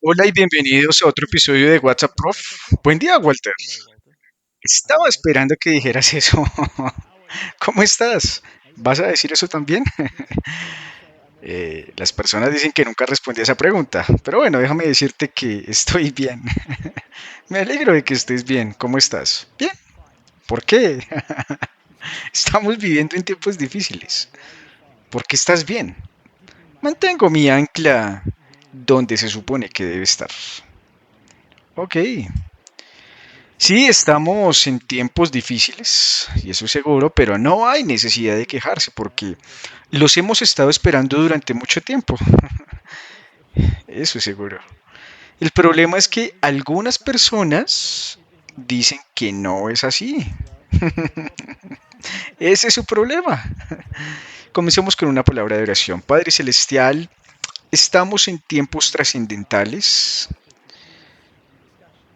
Hola y bienvenidos a otro episodio de WhatsApp Prof. Buen día, Walter. Estaba esperando que dijeras eso. ¿Cómo estás? ¿Vas a decir eso también? Las personas dicen que nunca respondí a esa pregunta, pero bueno, déjame decirte que estoy bien. Me alegro de que estés bien. ¿Cómo estás? Bien. ¿Por qué? Estamos viviendo en tiempos difíciles. ¿Por qué estás bien? Mantengo mi ancla donde se supone que debe estar. Ok. Sí, estamos en tiempos difíciles, y eso es seguro, pero no hay necesidad de quejarse porque los hemos estado esperando durante mucho tiempo, eso es seguro. El problema es que algunas personas dicen que no es así. Ese es su problema. Comencemos con una palabra de oración. Padre Celestial, estamos en tiempos trascendentales.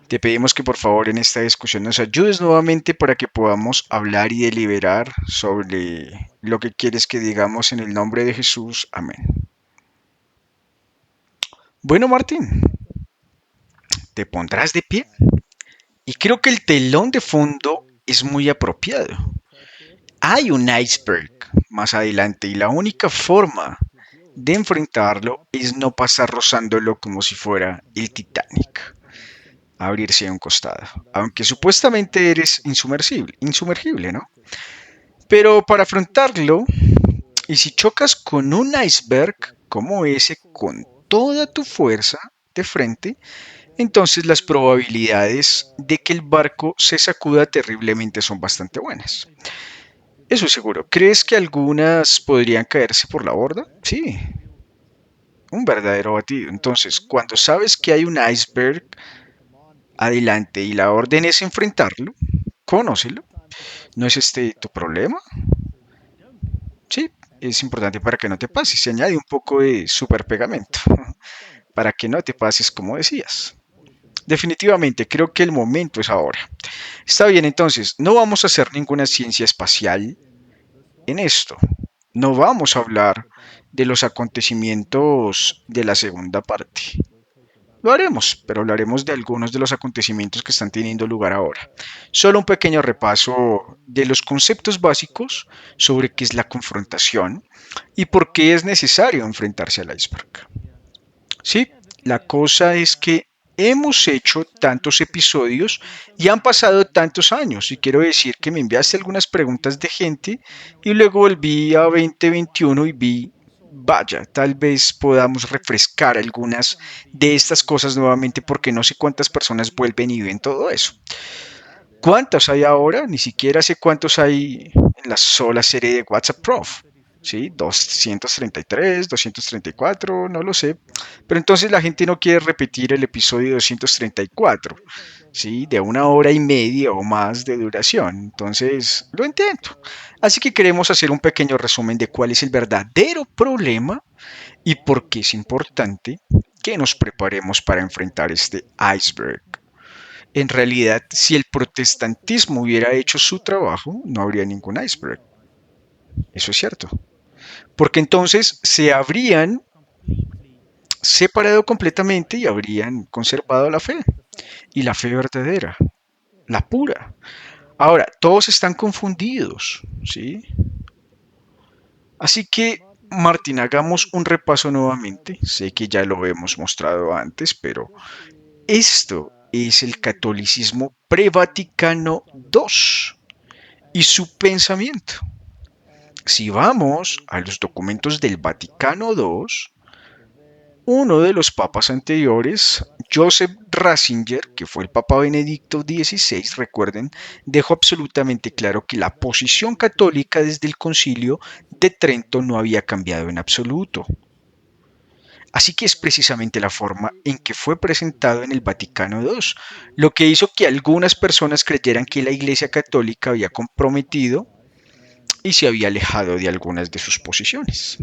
Te pedimos que por favor en esta discusión nos ayudes nuevamente para que podamos hablar y deliberar sobre lo que quieres que digamos en el nombre de Jesús. Amén. Bueno, Martín, te pondrás de pie y creo que el telón de fondo es muy apropiado. Hay un iceberg más adelante y la única forma de enfrentarlo es no pasar rozándolo como si fuera el Titanic, abrirse a un costado, aunque supuestamente eres insumergible, ¿no? Pero para afrontarlo, y si chocas con un iceberg como ese con toda tu fuerza de frente, entonces las probabilidades de que el barco se sacuda terriblemente son bastante buenas. Eso es seguro. ¿Crees que algunas podrían caerse por la borda? Sí, un verdadero batido. Entonces, cuando sabes que hay un iceberg adelante y la orden es enfrentarlo, conócelo. ¿No es este tu problema? Sí, es importante para que no te pases. Se añade un poco de super pegamento para que no te pases como decías. Definitivamente, creo que el momento es ahora. Está bien, entonces, no vamos a hacer ninguna ciencia espacial en esto. No vamos a hablar de los acontecimientos de la segunda parte. Lo haremos, pero hablaremos de algunos de los acontecimientos que están teniendo lugar ahora. Solo un pequeño repaso de los conceptos básicos sobre qué es la confrontación y por qué es necesario enfrentarse al iceberg. Sí, la cosa es que hemos hecho tantos episodios y han pasado tantos años y quiero decir que me enviaste algunas preguntas de gente y luego volví a 2021 y vi, vaya, tal vez podamos refrescar algunas de estas cosas nuevamente porque no sé cuántas personas vuelven y ven todo eso. ¿Cuántos hay ahora? Ni siquiera sé cuántos hay en la sola serie de WhatsApp Prof. ¿Sí? 233, 234, no lo sé. Pero entonces la gente no quiere repetir el episodio 234, ¿sí? De 1 hora y media o más de duración. Entonces, lo entiendo. Así que queremos hacer un pequeño resumen de cuál es el verdadero problema y por qué es importante que nos preparemos para enfrentar este iceberg. En realidad, si el protestantismo hubiera hecho su trabajo, no habría ningún iceberg. Eso es cierto. Porque entonces se habrían separado completamente y habrían conservado la fe. Y la fe verdadera, la pura. Ahora, todos están confundidos, ¿sí? Así que, Martín, hagamos un repaso nuevamente. Sé que ya lo hemos mostrado antes, pero esto es el catolicismo pre-Vaticano II y su pensamiento. Si vamos a los documentos del Vaticano II, uno de los papas anteriores, Joseph Ratzinger, que fue el Papa Benedicto XVI, recuerden, dejó absolutamente claro que la posición católica desde el concilio de Trento no había cambiado en absoluto. Así que es precisamente la forma en que fue presentado en el Vaticano II, lo que hizo que algunas personas creyeran que la Iglesia Católica había comprometido y se había alejado de algunas de sus posiciones.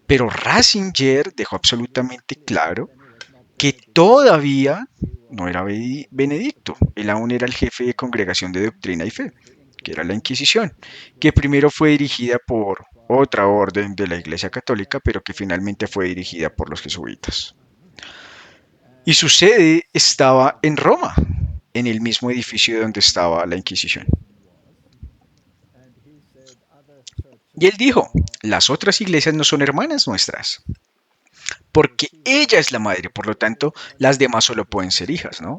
Pero Ratzinger dejó absolutamente claro que todavía no era Benedicto, él aún era el jefe de congregación de doctrina y fe, que era la Inquisición, que primero fue dirigida por otra orden de la Iglesia Católica, pero que finalmente fue dirigida por los jesuitas. Y su sede estaba en Roma, en el mismo edificio donde estaba la Inquisición. Y él dijo, las otras iglesias no son hermanas nuestras, porque ella es la madre, por lo tanto, las demás solo pueden ser hijas, ¿no?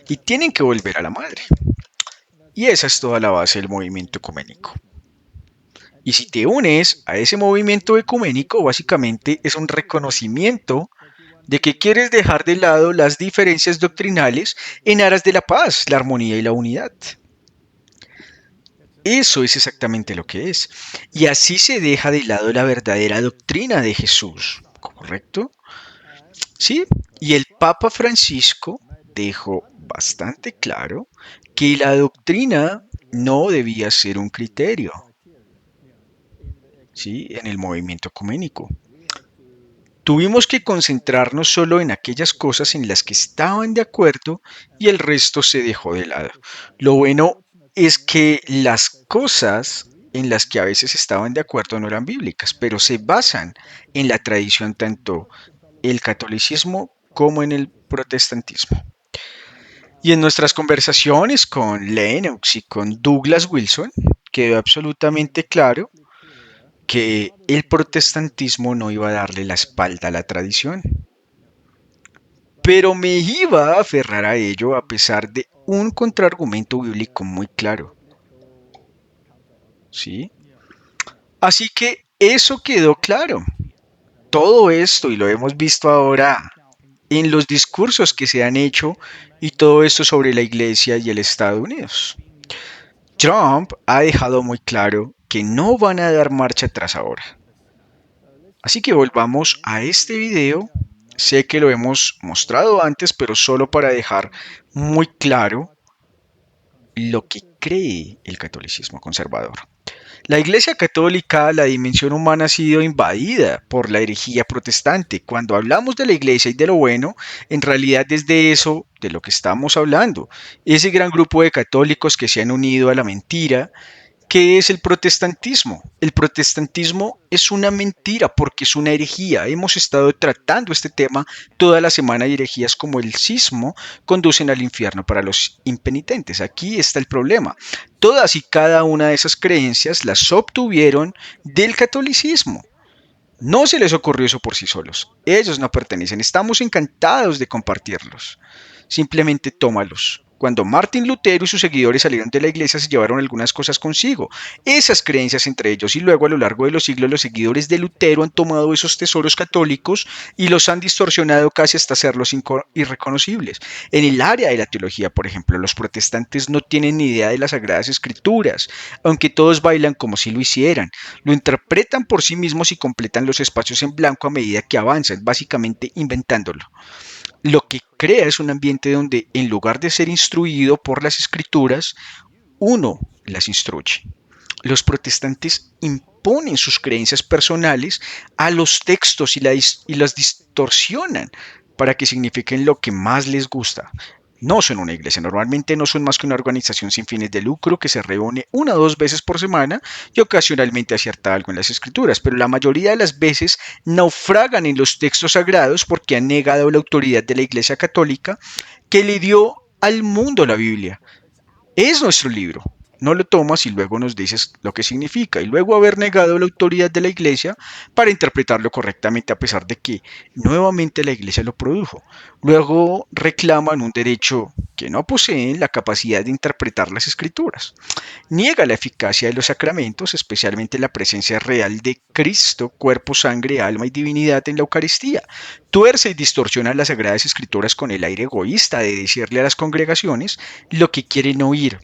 Y tienen que volver a la madre. Y esa es toda la base del movimiento ecuménico. Y si te unes a ese movimiento ecuménico, básicamente es un reconocimiento de que quieres dejar de lado las diferencias doctrinales en aras de la paz, la armonía y la unidad. Eso es exactamente lo que es. Y así se deja de lado la verdadera doctrina de Jesús, ¿correcto? Sí, y el Papa Francisco dejó bastante claro que la doctrina no debía ser un criterio, ¿sí? En el movimiento ecuménico. Tuvimos que concentrarnos solo en aquellas cosas en las que estaban de acuerdo y el resto se dejó de lado. Lo bueno es que las cosas en las que a veces estaban de acuerdo no eran bíblicas, pero se basan en la tradición tanto el catolicismo como en el protestantismo. Y en nuestras conversaciones con Lennox y con Douglas Wilson quedó absolutamente claro que el protestantismo no iba a darle la espalda a la tradición, pero me iba a aferrar a ello a pesar de un contraargumento bíblico muy claro, ¿sí? Así que eso quedó claro. Todo esto, y lo hemos visto ahora en los discursos que se han hecho, y todo esto sobre la Iglesia y el Estados Unidos. Trump ha dejado muy claro que no van a dar marcha atrás ahora. Así que volvamos a este video. Sé que lo hemos mostrado antes, pero solo para dejar muy claro lo que cree el catolicismo conservador. La Iglesia Católica, la dimensión humana ha sido invadida por la herejía protestante. Cuando hablamos de la Iglesia y de lo bueno, en realidad es de eso de lo que estamos hablando. Ese gran grupo de católicos que se han unido a la mentira. ¿Qué es el protestantismo? El protestantismo es una mentira porque es una herejía. Hemos estado tratando este tema toda la semana y herejías como el cismo conducen al infierno para los impenitentes. Aquí está el problema. Todas y cada una de esas creencias las obtuvieron del catolicismo. No se les ocurrió eso por sí solos. Ellos no pertenecen. Estamos encantados de compartirlos. Simplemente tómalos. Cuando Martín Lutero y sus seguidores salieron de la iglesia se llevaron algunas cosas consigo, esas creencias entre ellos, y luego a lo largo de los siglos los seguidores de Lutero han tomado esos tesoros católicos y los han distorsionado casi hasta hacerlos irreconocibles. En el área de la teología, por ejemplo, los protestantes no tienen ni idea de las sagradas escrituras, aunque todos bailan como si lo hicieran. Lo interpretan por sí mismos y completan los espacios en blanco a medida que avanzan, básicamente inventándolo. Lo que crea es un ambiente donde, en lugar de ser instruido por las escrituras, uno las instruye. Los protestantes imponen sus creencias personales a los textos y las distorsionan para que signifiquen lo que más les gusta. No son una iglesia, normalmente no son más que una organización sin fines de lucro que se reúne una o dos veces por semana y ocasionalmente acierta algo en las escrituras, pero la mayoría de las veces naufragan en los textos sagrados porque han negado la autoridad de la Iglesia Católica que le dio al mundo la Biblia. Es nuestro libro. No lo tomas y luego nos dices lo que significa. Y luego haber negado la autoridad de la iglesia para interpretarlo correctamente a pesar de que nuevamente la iglesia lo produjo. Luego reclaman un derecho que no poseen la capacidad de interpretar las escrituras. Niega la eficacia de los sacramentos, especialmente la presencia real de Cristo, cuerpo, sangre, alma y divinidad en la Eucaristía. Tuerce y distorsiona las sagradas escrituras con el aire egoísta de decirle a las congregaciones lo que quieren oír.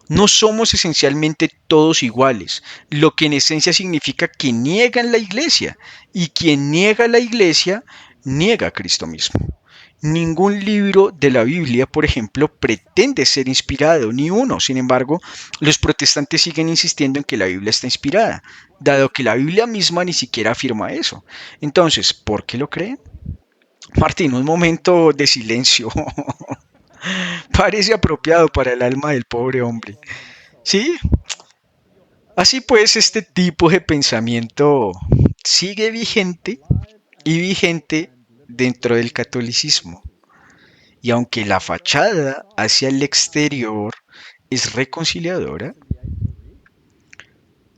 No somos esencialmente todos iguales, lo que en esencia significa que niegan la iglesia, y quien niega la iglesia niega a Cristo mismo. Ningún libro de la Biblia, por ejemplo, pretende ser inspirado, ni uno. Sin embargo, los protestantes siguen insistiendo en que la Biblia está inspirada, dado que la Biblia misma ni siquiera afirma eso. Entonces, ¿por qué lo creen? Martín, un momento de silencio. Parece apropiado para el alma del pobre hombre. Sí, así pues este tipo de pensamiento sigue vigente y vigente dentro del catolicismo. Y aunque la fachada hacia el exterior es reconciliadora,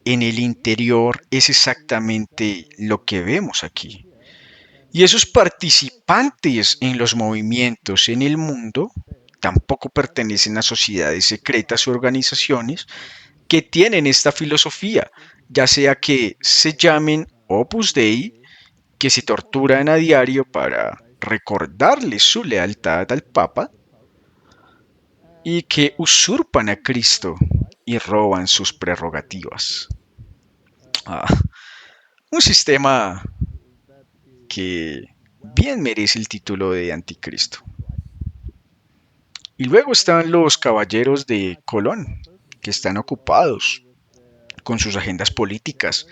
en el interior es exactamente lo que vemos aquí. Y esos participantes en los movimientos en el mundo tampoco pertenecen a sociedades secretas o organizaciones que tienen esta filosofía, ya sea que se llamen Opus Dei, que se torturan a diario para recordarles su lealtad al Papa, y que usurpan a Cristo y roban sus prerrogativas. Ah, un sistema que bien merece el título de anticristo. Y luego están los caballeros de Colón, que están ocupados con sus agendas políticas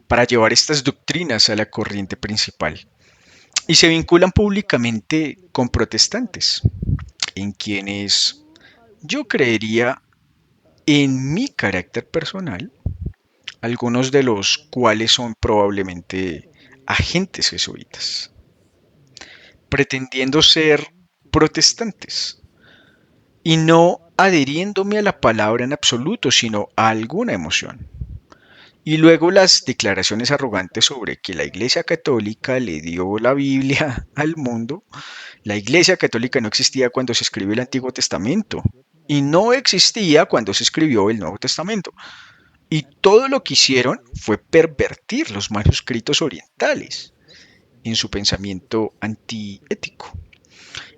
para llevar estas doctrinas a la corriente principal. Y se vinculan públicamente con protestantes, en quienes yo creería, en mi carácter personal, algunos de los cuales son probablemente agentes jesuitas, pretendiendo ser protestantes y no adheriéndome a la palabra en absoluto, sino a alguna emoción. Y luego las declaraciones arrogantes sobre que la Iglesia Católica le dio la Biblia al mundo. La Iglesia Católica no existía cuando se escribió el Antiguo Testamento y no existía cuando se escribió el Nuevo Testamento. Y todo lo que hicieron fue pervertir los manuscritos orientales en su pensamiento antiético.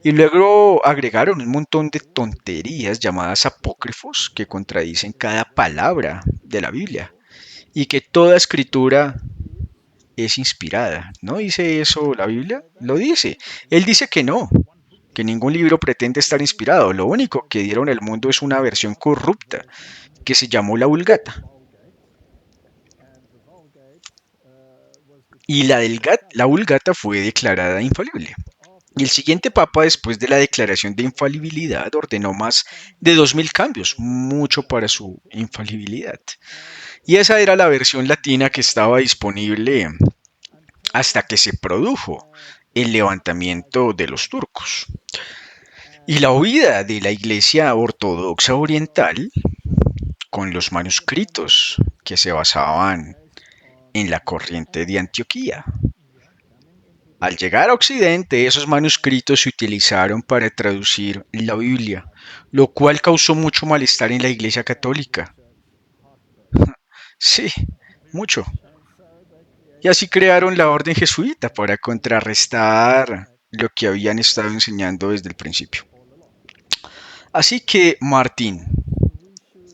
Y luego agregaron un montón de tonterías llamadas apócrifos que contradicen cada palabra de la Biblia y que toda escritura es inspirada. ¿No dice eso la Biblia? Lo dice. Él dice que ningún libro pretende estar inspirado. Lo único que dieron al mundo es una versión corrupta que se llamó la Vulgata. Y la Vulgata fue declarada infalible. Y el siguiente papa, después de la declaración de infalibilidad, ordenó más de 2000 cambios, mucho para su infalibilidad. Y esa era la versión latina que estaba disponible hasta que se produjo el levantamiento de los turcos. Y la huida de la Iglesia Ortodoxa Oriental con los manuscritos que se basaban en la corriente de Antioquía. Al llegar a Occidente, esos manuscritos se utilizaron para traducir la Biblia, lo cual causó mucho malestar en la Iglesia Católica. Sí, mucho. Y así crearon la orden jesuita para contrarrestar lo que habían estado enseñando desde el principio. Así que, Martín,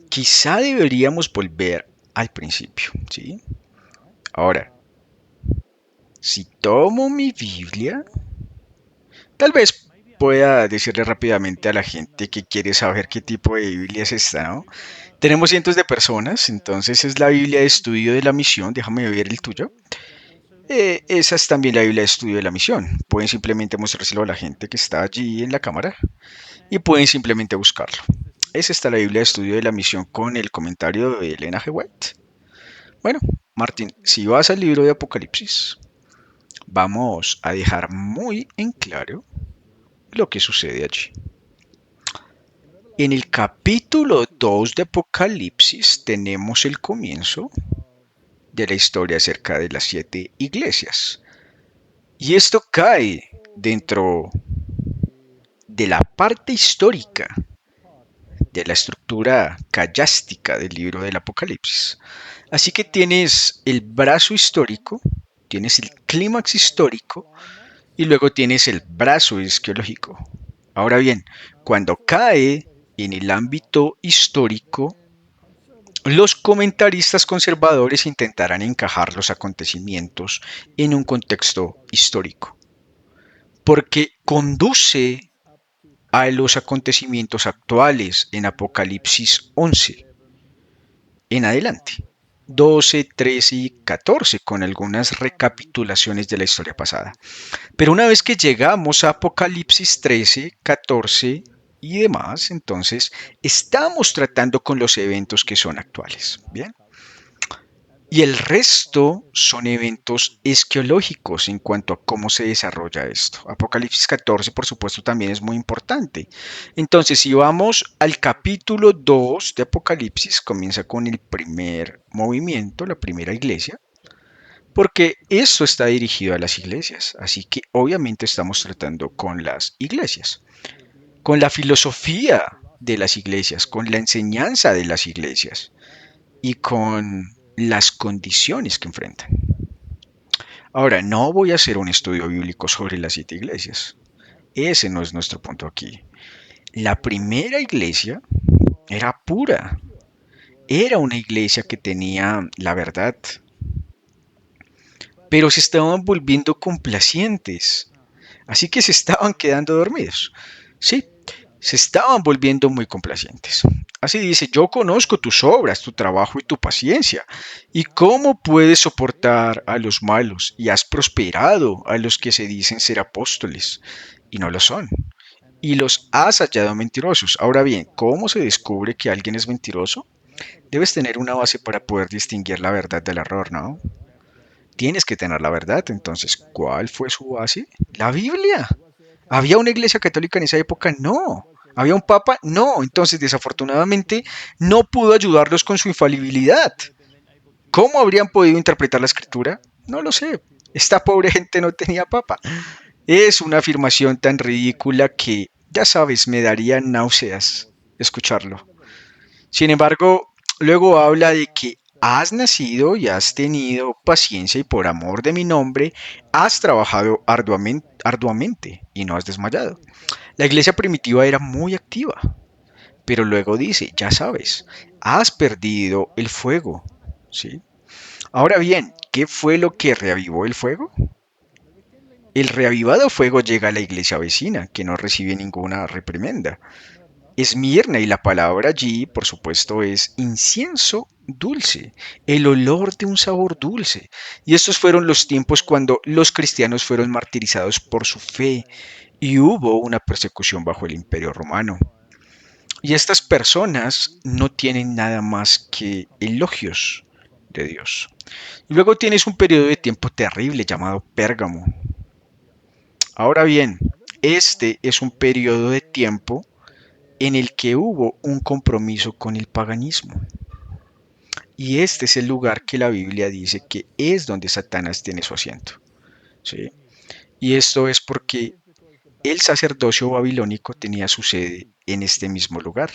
quizá deberíamos volver al principio, ¿sí? Ahora, si tomo mi Biblia, tal vez pueda decirle rápidamente a la gente que quiere saber qué tipo de Biblia es esta, ¿no? Tenemos cientos de personas, entonces es la Biblia de estudio de la misión. Déjame ver el tuyo. Esa es también la Biblia de estudio de la misión. Pueden simplemente mostrárselo a la gente que está allí en la cámara y pueden simplemente buscarlo. Esa está la Biblia de estudio de la misión con el comentario de Elena G. White. Bueno, Martín, si vas al libro de Apocalipsis, vamos a dejar muy en claro lo que sucede allí. En el capítulo 2 de Apocalipsis tenemos el comienzo de la historia acerca de las 7 iglesias. Y esto cae dentro de la parte histórica de la estructura callástica del libro del Apocalipsis. Así que tienes el brazo histórico, tienes el clímax histórico y luego tienes el brazo esqueológico. Ahora bien, cuando cae en el ámbito histórico, los comentaristas conservadores intentarán encajar los acontecimientos en un contexto histórico, porque conduce a los acontecimientos actuales en Apocalipsis 11 en adelante. 12, 13 y 14 con algunas recapitulaciones de la historia pasada. Pero una vez que llegamos a Apocalipsis 13, 14 y demás, entonces estamos tratando con los eventos que son actuales. Bien. Y el resto son eventos esquiológicos en cuanto a cómo se desarrolla esto. Apocalipsis 14, por supuesto, también es muy importante. Entonces, si vamos al capítulo 2 de Apocalipsis, comienza con el primer movimiento, la primera iglesia, porque eso está dirigido a las iglesias. Así que obviamente estamos tratando con las iglesias, con la filosofía de las iglesias, con la enseñanza de las iglesias y con las condiciones que enfrentan. Ahora, no voy a hacer un estudio bíblico sobre las siete iglesias. Ese no es nuestro punto aquí. La primera iglesia era pura. Era una iglesia que tenía la verdad, pero se estaban volviendo complacientes. Así que se estaban quedando dormidos. Sí, se estaban volviendo muy complacientes. Así dice, yo conozco tus obras, tu trabajo y tu paciencia, y cómo puedes soportar a los malos, y has prosperado a los que se dicen ser apóstoles, y no lo son, y los has hallado mentirosos. Ahora bien, ¿cómo se descubre que alguien es mentiroso? Debes tener una base para poder distinguir la verdad del error, ¿no? Tienes que tener la verdad. Entonces, ¿cuál fue su base? La Biblia. ¿Había una iglesia católica en esa época? No. ¿Había un papa? No. Entonces, desafortunadamente, no pudo ayudarlos con su infalibilidad. ¿Cómo habrían podido interpretar la escritura? No lo sé. Esta pobre gente no tenía papa. Es una afirmación tan ridícula que, ya sabes, me daría náuseas escucharlo. Sin embargo, luego habla de que has nacido y has tenido paciencia y por amor de mi nombre has trabajado arduamente y no has desmayado. La iglesia primitiva era muy activa, pero luego dice, ya sabes, has perdido el fuego. ¿Sí? Ahora bien, ¿qué fue lo que reavivó el fuego? El reavivado fuego llega a la iglesia vecina, que no recibe ninguna reprimenda. Esmirna, y la palabra allí, por supuesto, es incienso dulce, el olor de un sabor dulce. Y estos fueron los tiempos cuando los cristianos fueron martirizados por su fe y hubo una persecución bajo el imperio romano. Y estas personas no tienen nada más que elogios de Dios. Y luego tienes un periodo de tiempo terrible llamado Pérgamo. Ahora bien, este es un periodo de tiempo en el que hubo un compromiso con el paganismo. Y este es el lugar que la Biblia dice que es donde Satanás tiene su asiento. ¿Sí? Y esto es porque el sacerdocio babilónico tenía su sede en este mismo lugar.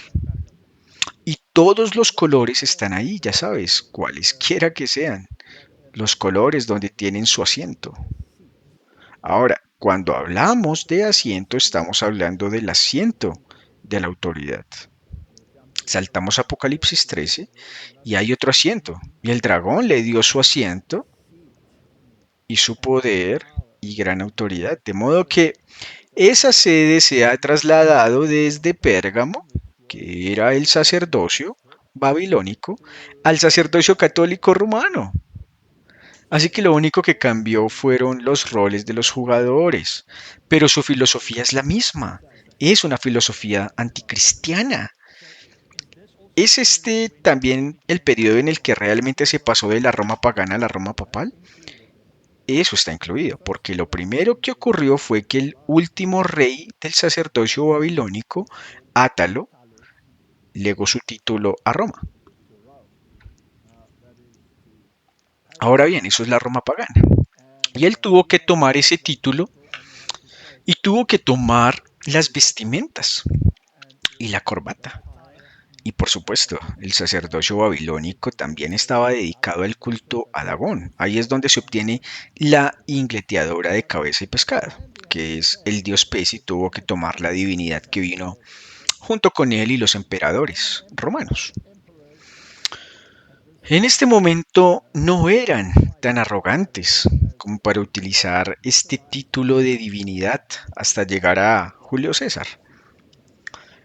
Y todos los colores están ahí, ya sabes, cualesquiera que sean, los colores donde tienen su asiento. Ahora, cuando hablamos de asiento, estamos hablando del asiento de la autoridad. Saltamos a Apocalipsis 13 y hay otro asiento. Y el dragón le dio su asiento y su poder y gran autoridad. De modo que esa sede se ha trasladado desde Pérgamo, que era el sacerdocio babilónico, al sacerdocio católico romano. Así que lo único que cambió fueron los roles de los jugadores, pero su filosofía es la misma. Es una filosofía anticristiana. ¿Es este también el periodo en el que realmente se pasó de la Roma pagana a la Roma papal? Eso está incluido, porque lo primero que ocurrió fue que el último rey del sacerdocio babilónico, Átalo, legó su título a Roma. Ahora bien, eso es la Roma pagana. Y él tuvo que tomar ese título y tuvo que tomar las vestimentas y la corbata. Y por supuesto, el sacerdocio babilónico también estaba dedicado al culto a Dagón. Ahí es donde se obtiene la ingleteadora de cabeza y pescado, que es el dios pez y tuvo que tomar la divinidad que vino junto con él y los emperadores romanos. En este momento no eran tan arrogantes como para utilizar este título de divinidad hasta llegar a Julio César.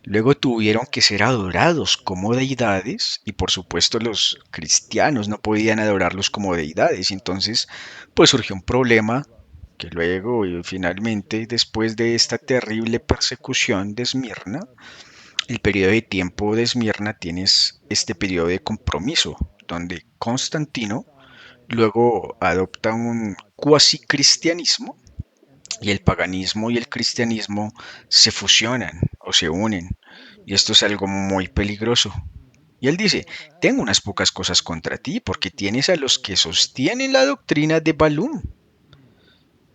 Luego tuvieron que ser adorados como deidades y por supuesto los cristianos no podían adorarlos como deidades. Y entonces pues surgió un problema que luego y finalmente después de esta terrible persecución de Esmirna, el periodo de tiempo de Esmirna tienes este periodo de compromiso donde Constantino luego adopta un cuasi cristianismo y el paganismo y el cristianismo se fusionan o se unen. Y esto es algo muy peligroso. Y él dice, tengo unas pocas cosas contra ti porque tienes a los que sostienen la doctrina de Balum,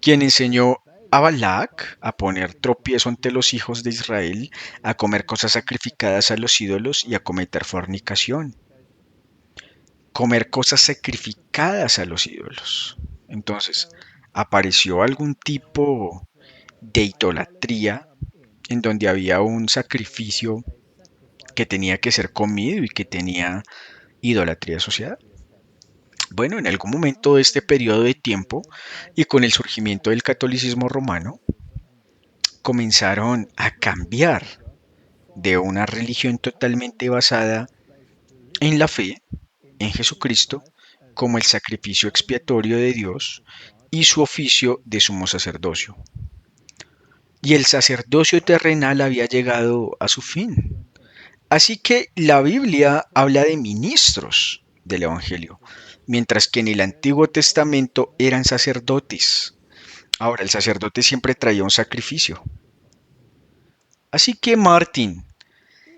quien enseñó a Balac a poner tropiezo ante los hijos de Israel, a comer cosas sacrificadas a los ídolos y a cometer fornicación. Comer cosas sacrificadas a los ídolos. Entonces, apareció algún tipo de idolatría en donde había un sacrificio que tenía que ser comido y que tenía idolatría asociada. Bueno, en algún momento de este periodo de tiempo y con el surgimiento del catolicismo romano, comenzaron a cambiar de una religión totalmente basada en la fe, en Jesucristo, como el sacrificio expiatorio de Dios y su oficio de sumo sacerdocio. Y el sacerdocio terrenal había llegado a su fin. Así que la Biblia habla de ministros del Evangelio, mientras que en el Antiguo Testamento eran sacerdotes. Ahora, el sacerdote siempre traía un sacrificio. Así que, Martín,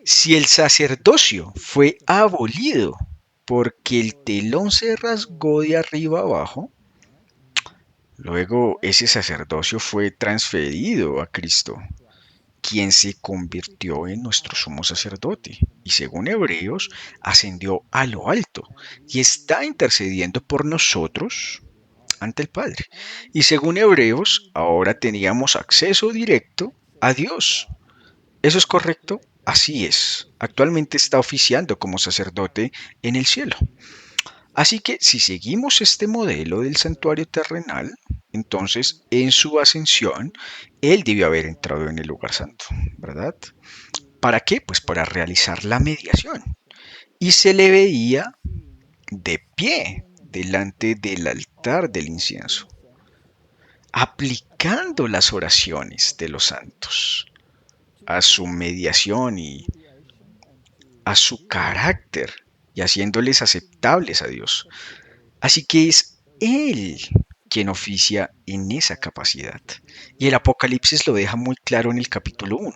si el sacerdocio fue abolido porque el telón se rasgó de arriba abajo, luego ese sacerdocio fue transferido a Cristo, quien se convirtió en nuestro sumo sacerdote y según Hebreos ascendió a lo alto y está intercediendo por nosotros ante el Padre. Y según Hebreos, ahora teníamos acceso directo a Dios. ¿Eso es correcto? Así es. Actualmente está oficiando como sacerdote en el cielo. Así que si seguimos este modelo del santuario terrenal, entonces en su ascensión, él debió haber entrado en el lugar santo, ¿verdad? ¿Para qué? Pues para realizar la mediación. Y se le veía de pie delante del altar del incienso, aplicando las oraciones de los santos a su mediación y a su carácter y haciéndoles aceptables a Dios. Así que es Él quien oficia en esa capacidad. Y el Apocalipsis lo deja muy claro en el capítulo 1,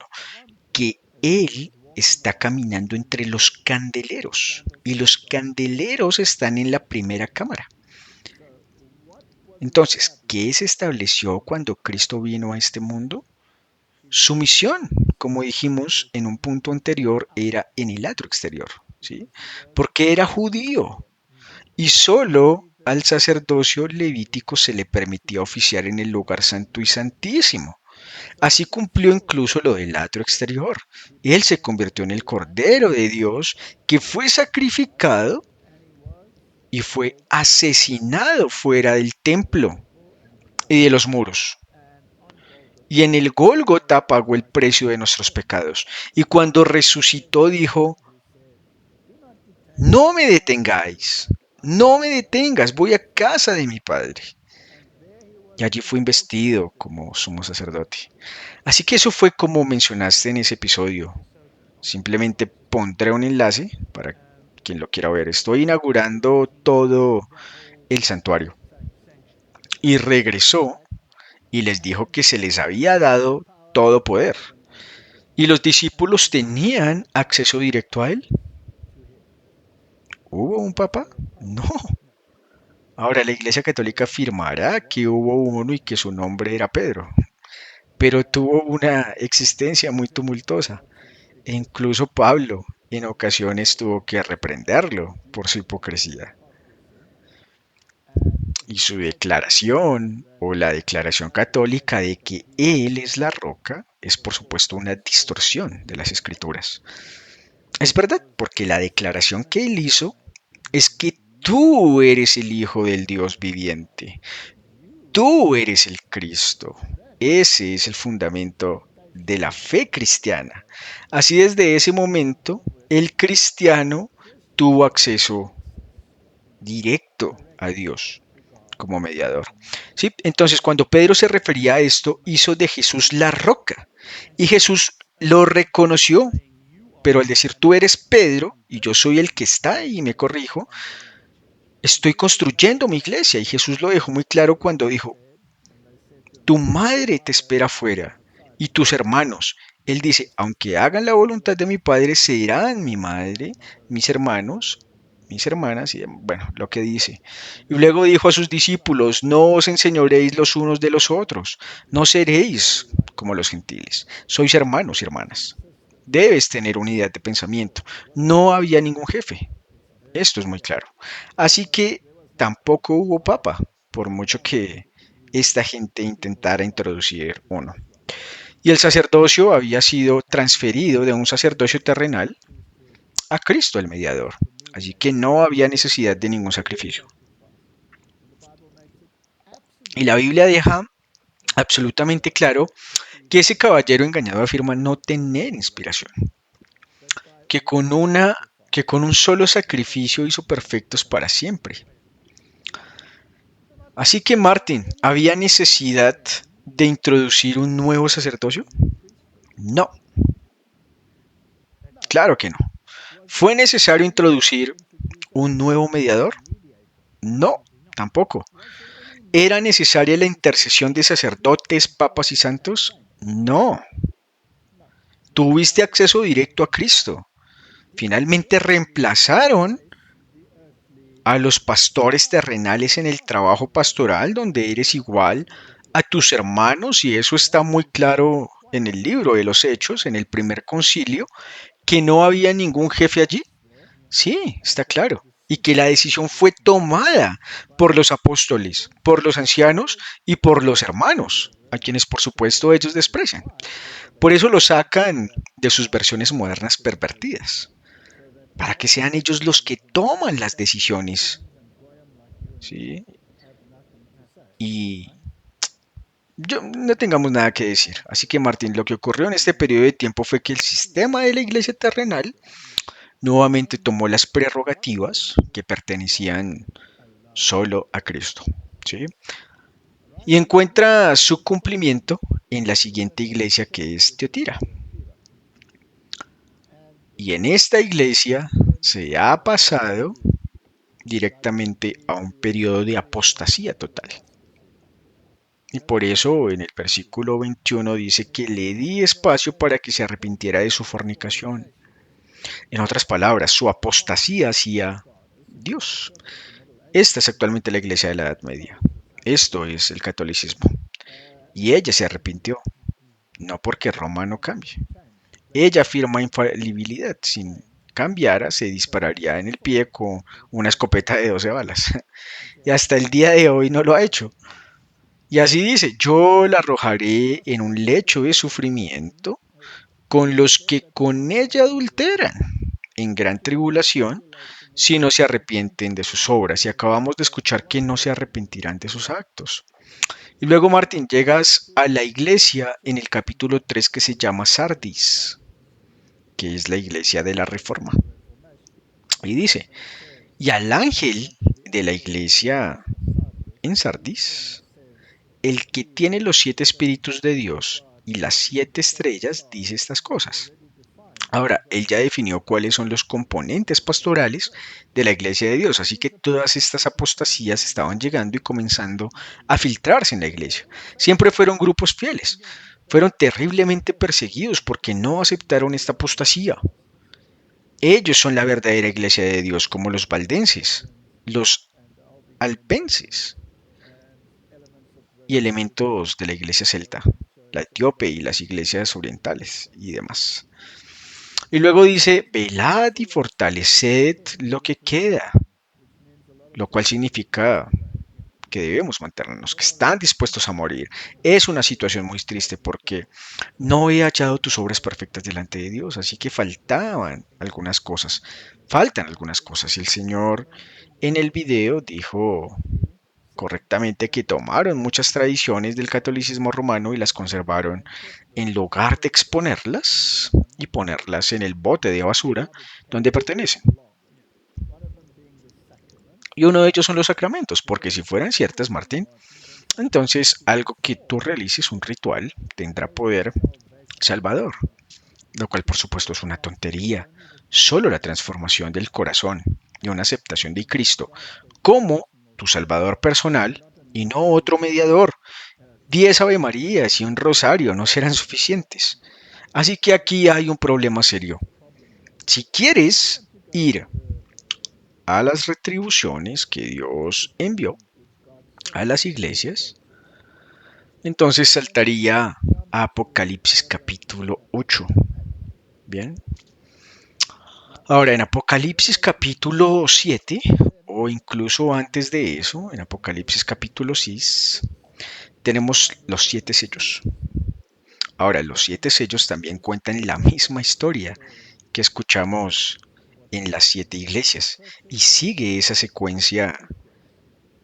que Él está caminando entre los candeleros y los candeleros están en la primera cámara. Entonces, ¿qué se estableció cuando Cristo vino a este mundo? Su misión, como dijimos en un punto anterior, era en el atrio exterior, ¿sí? Porque era judío y solo al sacerdocio levítico se le permitía oficiar en el lugar santo y santísimo. Así cumplió incluso lo del atrio exterior. Él se convirtió en el Cordero de Dios que fue sacrificado y fue asesinado fuera del templo y de los muros. Y en el Gólgota pagó el precio de nuestros pecados. Y cuando resucitó dijo, no me detengáis, no me detengas, voy a casa de mi Padre. Y allí fue investido como sumo sacerdote. Así que eso fue como mencionaste en ese episodio. Simplemente pondré un enlace para quien lo quiera ver. Estoy inaugurando todo el santuario. Y regresó y les dijo que se les había dado todo poder. ¿Y los discípulos tenían acceso directo a él? ¿Hubo un papa? No. Ahora, la Iglesia Católica afirmará que hubo uno y que su nombre era Pedro, pero tuvo una existencia muy tumultuosa. E incluso Pablo en ocasiones tuvo que reprenderlo por su hipocresía. Y su declaración, o la declaración católica de que Él es la roca, es por supuesto una distorsión de las escrituras. Es verdad, porque la declaración que Él hizo es que tú eres el Hijo del Dios viviente, tú eres el Cristo. Ese es el fundamento de la fe cristiana. Así desde ese momento, el cristiano tuvo acceso directo a Dios como mediador. ¿Sí? Entonces, cuando Pedro se refería a esto, hizo de Jesús la roca. Y Jesús lo reconoció. Pero al decir tú eres Pedro y yo soy el que está ahí, me corrijo, Estoy construyendo mi iglesia y Jesús lo dejó muy claro cuando dijo, tu madre te espera afuera y tus hermanos. Él dice, aunque hagan la voluntad de mi Padre, serán mi madre, mis hermanos, mis hermanas, y bueno, lo que dice. Y luego dijo a sus discípulos, no os enseñoréis los unos de los otros, no seréis como los gentiles, sois hermanos y hermanas. Debes tener unidad de pensamiento. No había ningún jefe, esto es muy claro. Así que tampoco hubo papa, por mucho que esta gente intentara introducir uno. Y el sacerdocio había sido transferido de un sacerdocio terrenal a Cristo el mediador. Así que no había necesidad de ningún sacrificio. Y la Biblia deja absolutamente claro que ese caballero engañado afirma no tener inspiración, que con una que con un solo sacrificio hizo perfectos para siempre. Así que Martín, ¿había necesidad de introducir un nuevo sacerdocio? No, claro que no. ¿Fue necesario introducir un nuevo mediador? No, tampoco. ¿Era necesaria la intercesión de sacerdotes, papas y santos? No. Tuviste acceso directo a Cristo. Finalmente reemplazaron a los pastores terrenales en el trabajo pastoral, donde eres igual a tus hermanos, y eso está muy claro en el libro de los Hechos, en el primer concilio, que no había ningún jefe allí. Sí, está claro. Y que la decisión fue tomada por los apóstoles, por los ancianos y por los hermanos, a quienes por supuesto ellos desprecian. Por eso lo sacan de sus versiones modernas pervertidas, para que sean ellos los que toman las decisiones. ¿Sí? Y yo, no tengamos nada que decir. Así que Martín, lo que ocurrió en este periodo de tiempo fue que el sistema de la iglesia terrenal nuevamente tomó las prerrogativas que pertenecían solo a Cristo. ¿Sí? Y encuentra su cumplimiento en la siguiente iglesia, que es Teotira. Y en esta iglesia se ha pasado directamente a un periodo de apostasía total. Y por eso en el versículo 21 dice que le di espacio para que se arrepintiera de su fornicación. En otras palabras, su apostasía hacia Dios. Esta es actualmente la iglesia de la Edad Media. Esto es el catolicismo. Y ella se arrepintió, no porque Roma no cambie. Ella afirma infalibilidad. Si cambiara, se dispararía en el pie con una escopeta de 12 balas. Y hasta el día de hoy no lo ha hecho. Y así dice, yo la arrojaré en un lecho de sufrimiento con los que con ella adulteran, en gran tribulación, si no se arrepienten de sus obras. Y acabamos de escuchar que no se arrepentirán de sus actos. Y luego, Martín, llegas a la iglesia en el capítulo 3 que se llama Sardis, que es la iglesia de la Reforma. Y dice, y al ángel de la iglesia en Sardis, el que tiene los 7 espíritus de Dios y las 7 estrellas, dice estas cosas. Ahora, él ya definió cuáles son los componentes pastorales de la iglesia de Dios, así que todas estas apostasías estaban llegando y comenzando a filtrarse en la iglesia. Siempre fueron grupos fieles, fueron terriblemente perseguidos porque no aceptaron esta apostasía. Ellos son la verdadera iglesia de Dios, como los valdenses, los alpenses y elementos de la iglesia celta, la etíope y las iglesias orientales y demás. Y luego dice, velad y fortaleced lo que queda, lo cual significa que debemos mantenernos, que están dispuestos a morir. Es una situación muy triste porque no he hallado tus obras perfectas delante de Dios, así que faltaban algunas cosas, faltan algunas cosas. Y el Señor en el video dijo correctamente que tomaron muchas tradiciones del catolicismo romano y las conservaron en lugar de exponerlas y ponerlas en el bote de basura donde pertenecen. Y uno de ellos son los sacramentos, porque si fueran ciertas, Martín, entonces algo que tú realices, un ritual, tendrá poder salvador, lo cual por supuesto es una tontería. Solo la transformación del corazón y una aceptación de Cristo como tu Salvador personal y no otro mediador. 10 Ave Marías y un rosario no serán suficientes. Así que aquí hay un problema serio. Si quieres ir a las retribuciones que Dios envió a las iglesias, entonces saltaría a Apocalipsis capítulo 8. Bien. Ahora, en Apocalipsis capítulo 7, o incluso antes de eso, en Apocalipsis capítulo 6, tenemos los 7 sellos. Ahora, los 7 sellos también cuentan la misma historia que escuchamos en las 7 iglesias y sigue esa secuencia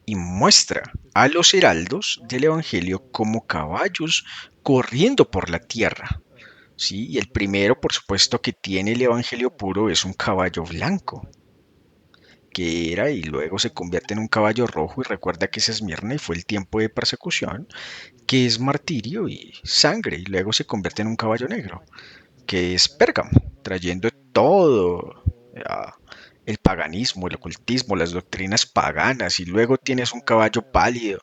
y muestra a los heraldos del Evangelio como caballos corriendo por la tierra. Sí, y el primero, por supuesto, que tiene el Evangelio puro es un caballo blanco, que era y luego se convierte en un caballo rojo y recuerda que es Esmirna y fue el tiempo de persecución, que es martirio y sangre y luego se convierte en un caballo negro, que es Pérgamo, trayendo todo el paganismo, el ocultismo, las doctrinas paganas y luego tienes un caballo pálido,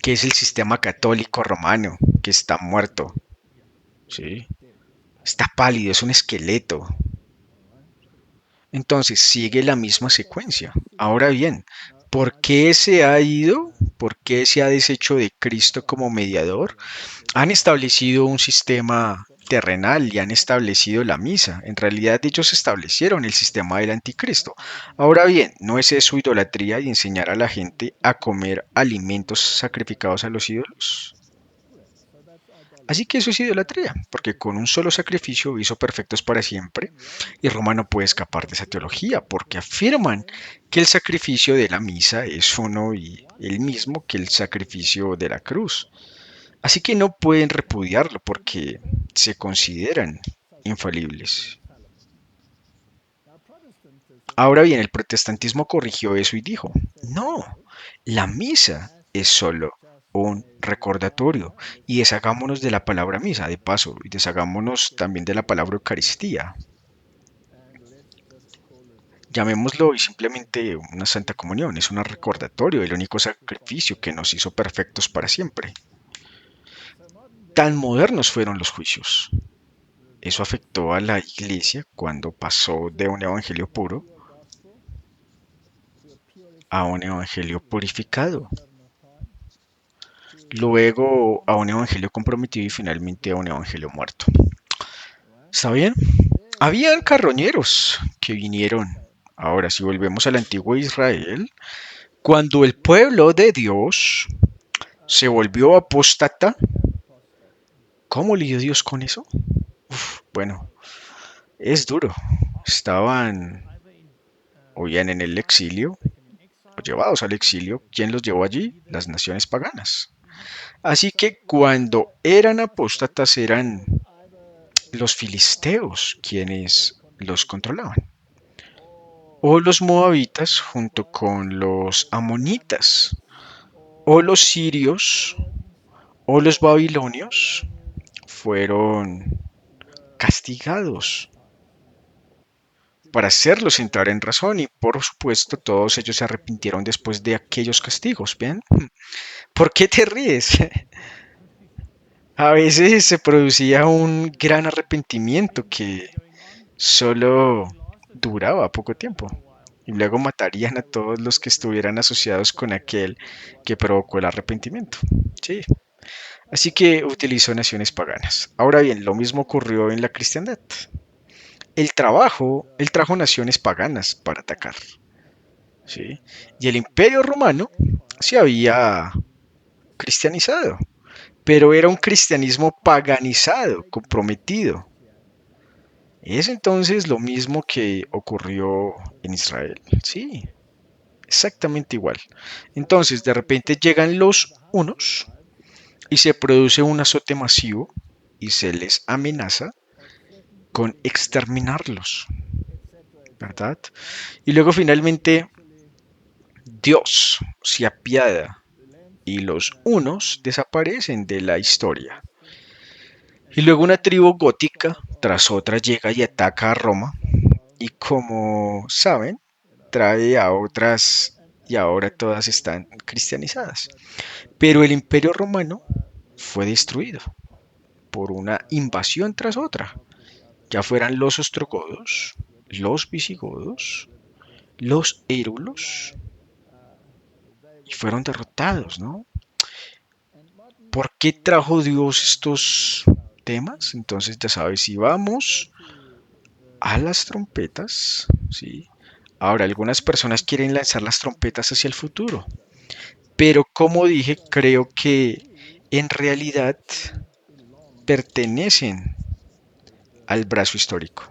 que es el sistema católico romano, que está muerto, ¿sí? Está pálido, es un esqueleto. Entonces sigue la misma secuencia. Ahora bien, ¿por qué se ha ido? ¿Por qué se ha deshecho de Cristo como mediador? Han establecido un sistema terrenal y han establecido la misa. En realidad ellos establecieron el sistema del anticristo. Ahora bien, ¿no es eso idolatría y enseñar a la gente a comer alimentos sacrificados a los ídolos? Así que eso es idolatría, porque con un solo sacrificio hizo perfectos para siempre, y Roma no puede escapar de esa teología, porque afirman que el sacrificio de la misa es uno y el mismo que el sacrificio de la cruz. Así que no pueden repudiarlo porque se consideran infalibles. Ahora bien, el protestantismo corrigió eso y dijo, no, la misa es solo un recordatorio y deshagámonos de la palabra misa, de paso, y deshagámonos también de la palabra Eucaristía. Llamémoslo y simplemente una santa comunión, es un recordatorio del único sacrificio que nos hizo perfectos para siempre. Tan modernos fueron los juicios. Eso afectó a la iglesia cuando pasó de un evangelio puro a un evangelio purificado, luego a un evangelio comprometido y finalmente a un evangelio muerto. ¿Está bien? Habían carroñeros que vinieron. Ahora, si volvemos al antiguo Israel, cuando el pueblo de Dios se volvió apóstata, ¿cómo lidió Dios con eso? Bueno, es duro. Estaban o bien en el exilio o llevados al exilio. ¿Quién los llevó allí? Las naciones paganas. Así que cuando eran apóstatas eran los filisteos quienes los controlaban, o los moabitas junto con los amonitas, o los sirios, o los babilonios fueron castigados para hacerlos entrar en razón y por supuesto todos ellos se arrepintieron después de aquellos castigos. ¿Bien? ¿Por qué te ríes? A veces se producía un gran arrepentimiento que solo duraba poco tiempo y luego matarían a todos los que estuvieran asociados con aquel que provocó el arrepentimiento. Sí, así que utilizó naciones paganas. Ahora bien, lo mismo ocurrió en la cristiandad. Él trajo naciones paganas para atacar. ¿Sí? Y el imperio romano se había cristianizado, pero era un cristianismo paganizado, comprometido. Es entonces lo mismo que ocurrió en Israel. Sí, exactamente igual. Entonces, de repente llegan los unos y se produce un azote masivo y se les amenaza con exterminarlos, ¿verdad? Y luego finalmente Dios se apiada y los unos desaparecen de la historia. Y luego una tribu gótica tras otra llega y ataca a Roma y como saben, trae a otras y ahora todas están cristianizadas. Pero el Imperio Romano fue destruido por una invasión tras otra, ya fueran los ostrogodos, los visigodos, los érulos, y fueron derrotados, ¿no? ¿Por qué trajo Dios estos temas? Entonces ya sabes, si vamos a las trompetas, ¿sí? Ahora, algunas personas quieren lanzar las trompetas hacia el futuro, pero como dije, creo que en realidad pertenecen al brazo histórico.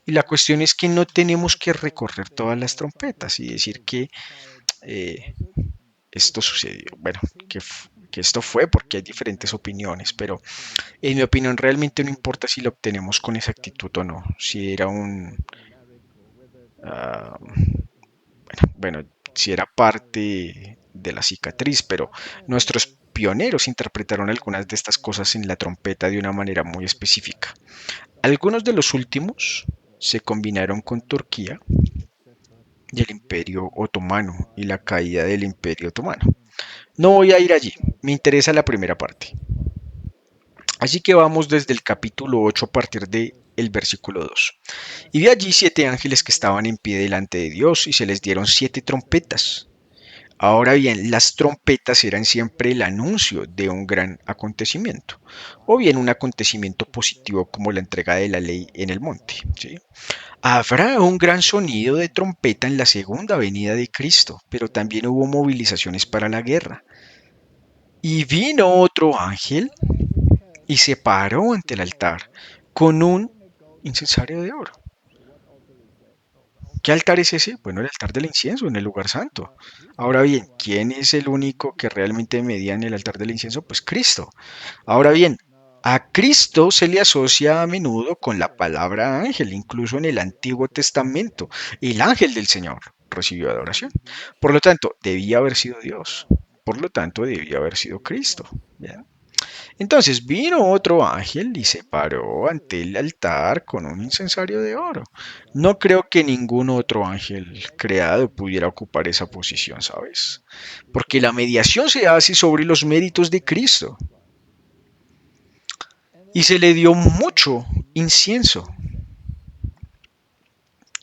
Y la cuestión es que no tenemos que recorrer todas las trompetas y decir que eh, esto sucedió, bueno, que esto fue porque hay diferentes opiniones, pero en mi opinión realmente no importa si lo obtenemos con exactitud o no, si era uh, bueno, si era parte de la cicatriz, pero nuestros pioneros interpretaron algunas de estas cosas en la trompeta de una manera muy específica. Algunos de los últimos se combinaron con Turquía y el Imperio Otomano y la caída del Imperio Otomano. No voy a ir allí, me interesa la primera parte. Así que vamos desde el capítulo 8 a partir del versículo 2. Y vi allí 7 ángeles que estaban en pie delante de Dios y se les dieron 7 trompetas. Ahora bien, las trompetas eran siempre el anuncio de un gran acontecimiento, o bien un acontecimiento positivo como la entrega de la ley en el monte. ¿Sí? Habrá un gran sonido de trompeta en la segunda venida de Cristo, pero también hubo movilizaciones para la guerra. Y vino otro ángel y se paró ante el altar con un incensario de oro. ¿Qué altar es ese? Bueno, el altar del incienso en el lugar santo. Ahora bien, ¿quién es el único que realmente medía en el altar del incienso? Pues Cristo. Ahora bien, a Cristo se le asocia a menudo con la palabra ángel, incluso en el Antiguo Testamento. El ángel del Señor recibió adoración. Por lo tanto, debía haber sido Dios. Por lo tanto, debía haber sido Cristo. ¿Bien? Entonces vino otro ángel y se paró ante el altar con un incensario de oro. No creo que ningún otro ángel creado pudiera ocupar esa posición, ¿sabes? Porque la mediación se hace sobre los méritos de Cristo. Y se le dio mucho incienso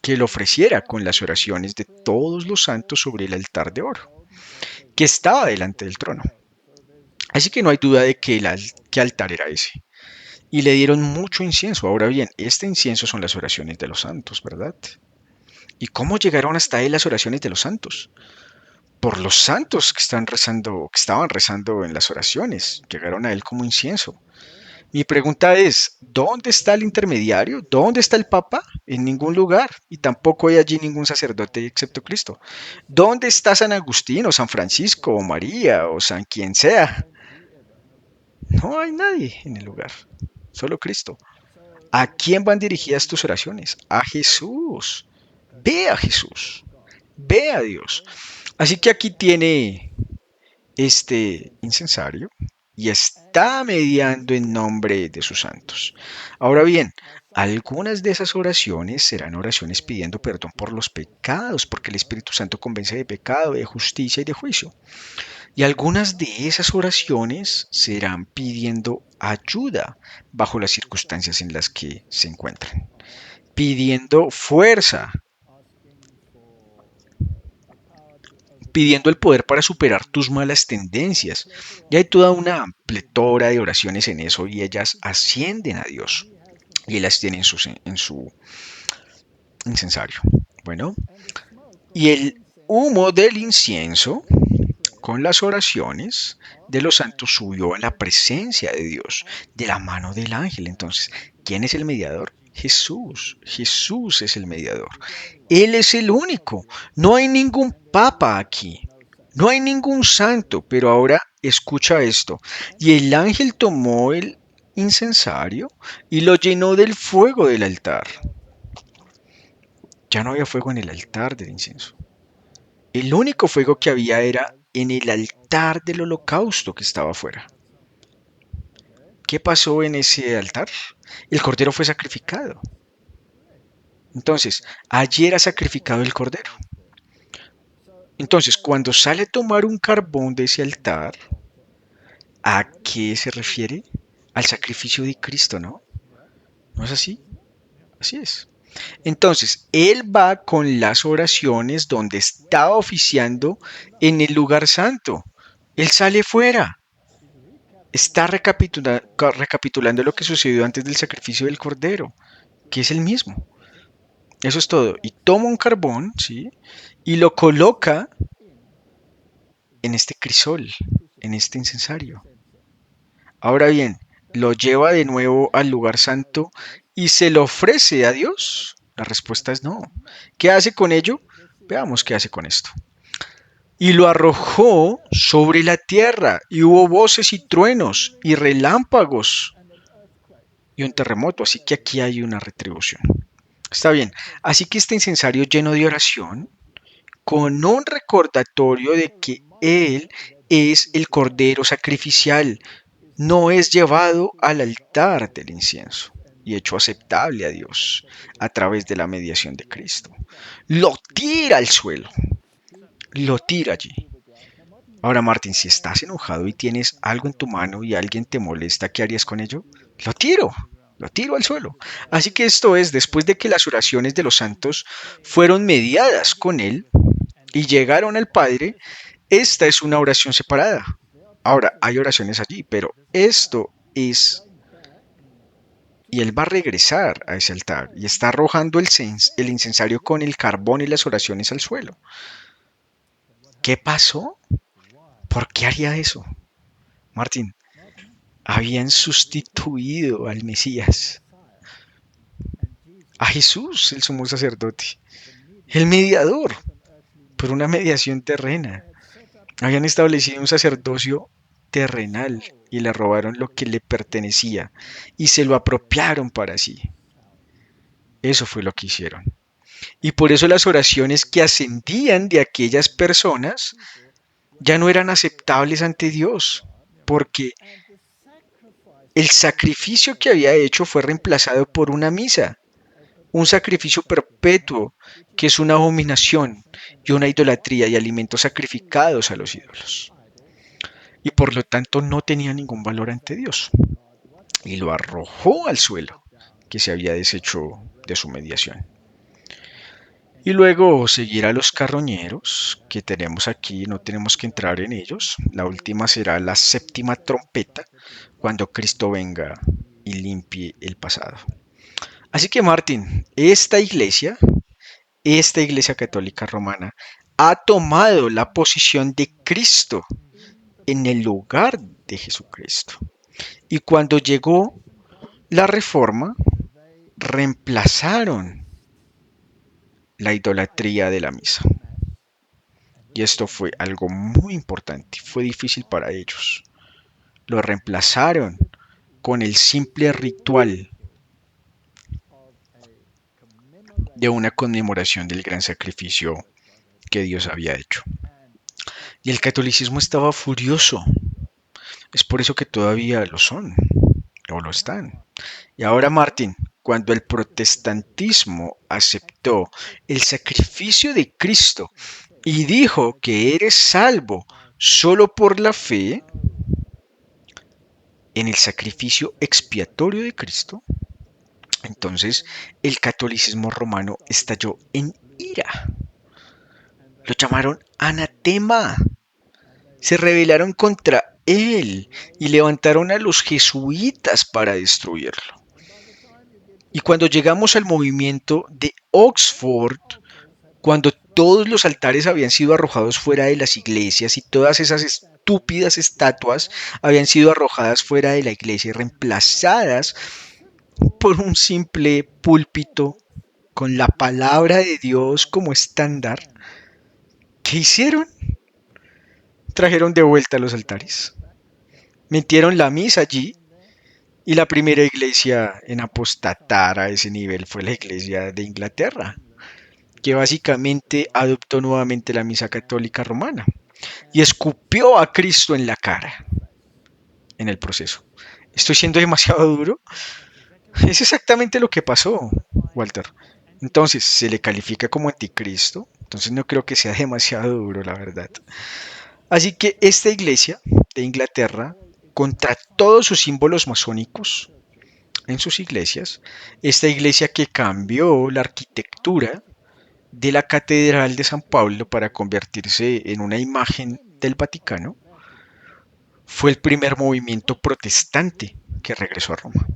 que lo ofreciera con las oraciones de todos los santos sobre el altar de oro, que estaba delante del trono. Así que no hay duda de que qué altar era ese. Y le dieron mucho incienso. Ahora bien, este incienso son las oraciones de los santos, ¿verdad? ¿Y cómo llegaron hasta él las oraciones de los santos? Por los santos que están rezando, que estaban rezando en las oraciones, llegaron a él como incienso. Mi pregunta es, ¿dónde está el intermediario? ¿Dónde está el Papa? En ningún lugar. Y tampoco hay allí ningún sacerdote excepto Cristo. ¿Dónde está San Agustín o San Francisco o María o San quien sea? No hay nadie en el lugar. Solo Cristo. ¿A quién van dirigidas tus oraciones? A Jesús. Ve a Jesús. Ve a Dios. Así que aquí tiene este incensario y está mediando en nombre de sus santos. Ahora bien, algunas de esas oraciones serán oraciones pidiendo perdón por los pecados, porque el Espíritu Santo convence de pecado, de justicia y de juicio. Y algunas de esas oraciones serán pidiendo ayuda bajo las circunstancias en las que se encuentran, pidiendo fuerza, pidiendo el poder para superar tus malas tendencias. Y hay toda una pletora de oraciones en eso y ellas ascienden a Dios y Él las tiene en su incensario. Bueno, y el humo del incienso con las oraciones de los santos subió a la presencia de Dios de la mano del ángel. Entonces, ¿quién es el mediador? Jesús. Jesús es el mediador. Él es el único. No hay ningún papa aquí. No hay ningún santo. Pero ahora escucha esto. Y el ángel tomó el incensario y lo llenó del fuego del altar. Ya no había fuego en el altar del incienso. El único fuego que había era en el altar del holocausto que estaba afuera. ¿Qué pasó en ese altar? El cordero fue sacrificado. Entonces, allí era sacrificado el cordero. Entonces, cuando sale a tomar un carbón de ese altar, ¿a qué se refiere? Al sacrificio de Cristo, ¿no? ¿No es así? Así es. Entonces, él va con las oraciones donde estaba oficiando en el lugar santo. Él sale fuera. Está recapitulando lo que sucedió antes del sacrificio del cordero, que es el mismo. Eso es todo. Y toma un carbón, ¿sí? Y lo coloca en este crisol, en este incensario. Ahora bien, lo lleva de nuevo al lugar santo y se lo ofrece a Dios. La respuesta es no. ¿Qué hace con ello? Veamos qué hace con esto. Y lo arrojó sobre la tierra, y hubo voces y truenos y relámpagos y un terremoto. Así que aquí hay una retribución. Está bien. Así que este incensario lleno de oración, con un recordatorio de que Él es el Cordero sacrificial, no es llevado al altar del incienso y hecho aceptable a Dios a través de la mediación de Cristo. Lo tira al suelo, lo tira allí. Ahora, Martín, si estás enojado y tienes algo en tu mano y alguien te molesta, ¿qué harías con ello? Lo tiro, lo tiro al suelo. Así que esto es, después de que las oraciones de los santos fueron mediadas con él y llegaron al Padre, esta es una oración separada. Ahora, hay oraciones allí, pero esto es, y él va a regresar a ese altar y está arrojando el incensario con el carbón y las oraciones al suelo. ¿Qué pasó? ¿Por qué haría eso? Martín, habían sustituido al Mesías, a Jesús, el sumo sacerdote, el mediador, por una mediación terrena. Habían establecido un sacerdocio terrenal y le robaron lo que le pertenecía y se lo apropiaron para sí. Eso fue lo que hicieron. Y por eso las oraciones que ascendían de aquellas personas ya no eran aceptables ante Dios, porque el sacrificio que había hecho fue reemplazado por una misa, un sacrificio perpetuo, que es una abominación y una idolatría y alimentos sacrificados a los ídolos. Y por lo tanto no tenía ningún valor ante Dios. Y lo arrojó al suelo, que se había deshecho de su mediación. Y luego seguir a los carroñeros que tenemos aquí, no tenemos que entrar en ellos. La última será la séptima trompeta, cuando Cristo venga y limpie el pasado. Así que Martín, esta iglesia católica romana, ha tomado la posición de Cristo en el lugar de Jesucristo. Y cuando llegó la reforma, reemplazaron la idolatría de la misa. Y esto fue algo muy importante, fue difícil para ellos. Lo reemplazaron con el simple ritual de una conmemoración del gran sacrificio que Dios había hecho. Y el catolicismo estaba furioso. Es por eso que todavía lo son, o lo están. Y ahora, Martín, cuando el protestantismo aceptó el sacrificio de Cristo y dijo que eres salvo solo por la fe en el sacrificio expiatorio de Cristo, entonces el catolicismo romano estalló en ira. Lo llamaron anatema. Se rebelaron contra él y levantaron a los jesuitas para destruirlo. Y cuando llegamos al movimiento de Oxford, cuando todos los altares habían sido arrojados fuera de las iglesias y todas esas estúpidas estatuas habían sido arrojadas fuera de la iglesia y reemplazadas por un simple púlpito con la palabra de Dios como estándar, ¿qué hicieron? Trajeron de vuelta los altares, metieron la misa allí y la primera iglesia en apostatar a ese nivel fue la iglesia de Inglaterra, que básicamente adoptó nuevamente la misa católica romana y escupió a Cristo en la cara en el proceso. ¿Estoy siendo demasiado duro? Es exactamente lo que pasó, Walter. Entonces, se le califica como anticristo, entonces no creo que sea demasiado duro, la verdad. Así que esta iglesia de Inglaterra, contra todos sus símbolos masónicos en sus iglesias, esta iglesia que cambió la arquitectura de la Catedral de San Pablo para convertirse en una imagen del Vaticano, fue el primer movimiento protestante que regresó a Roma.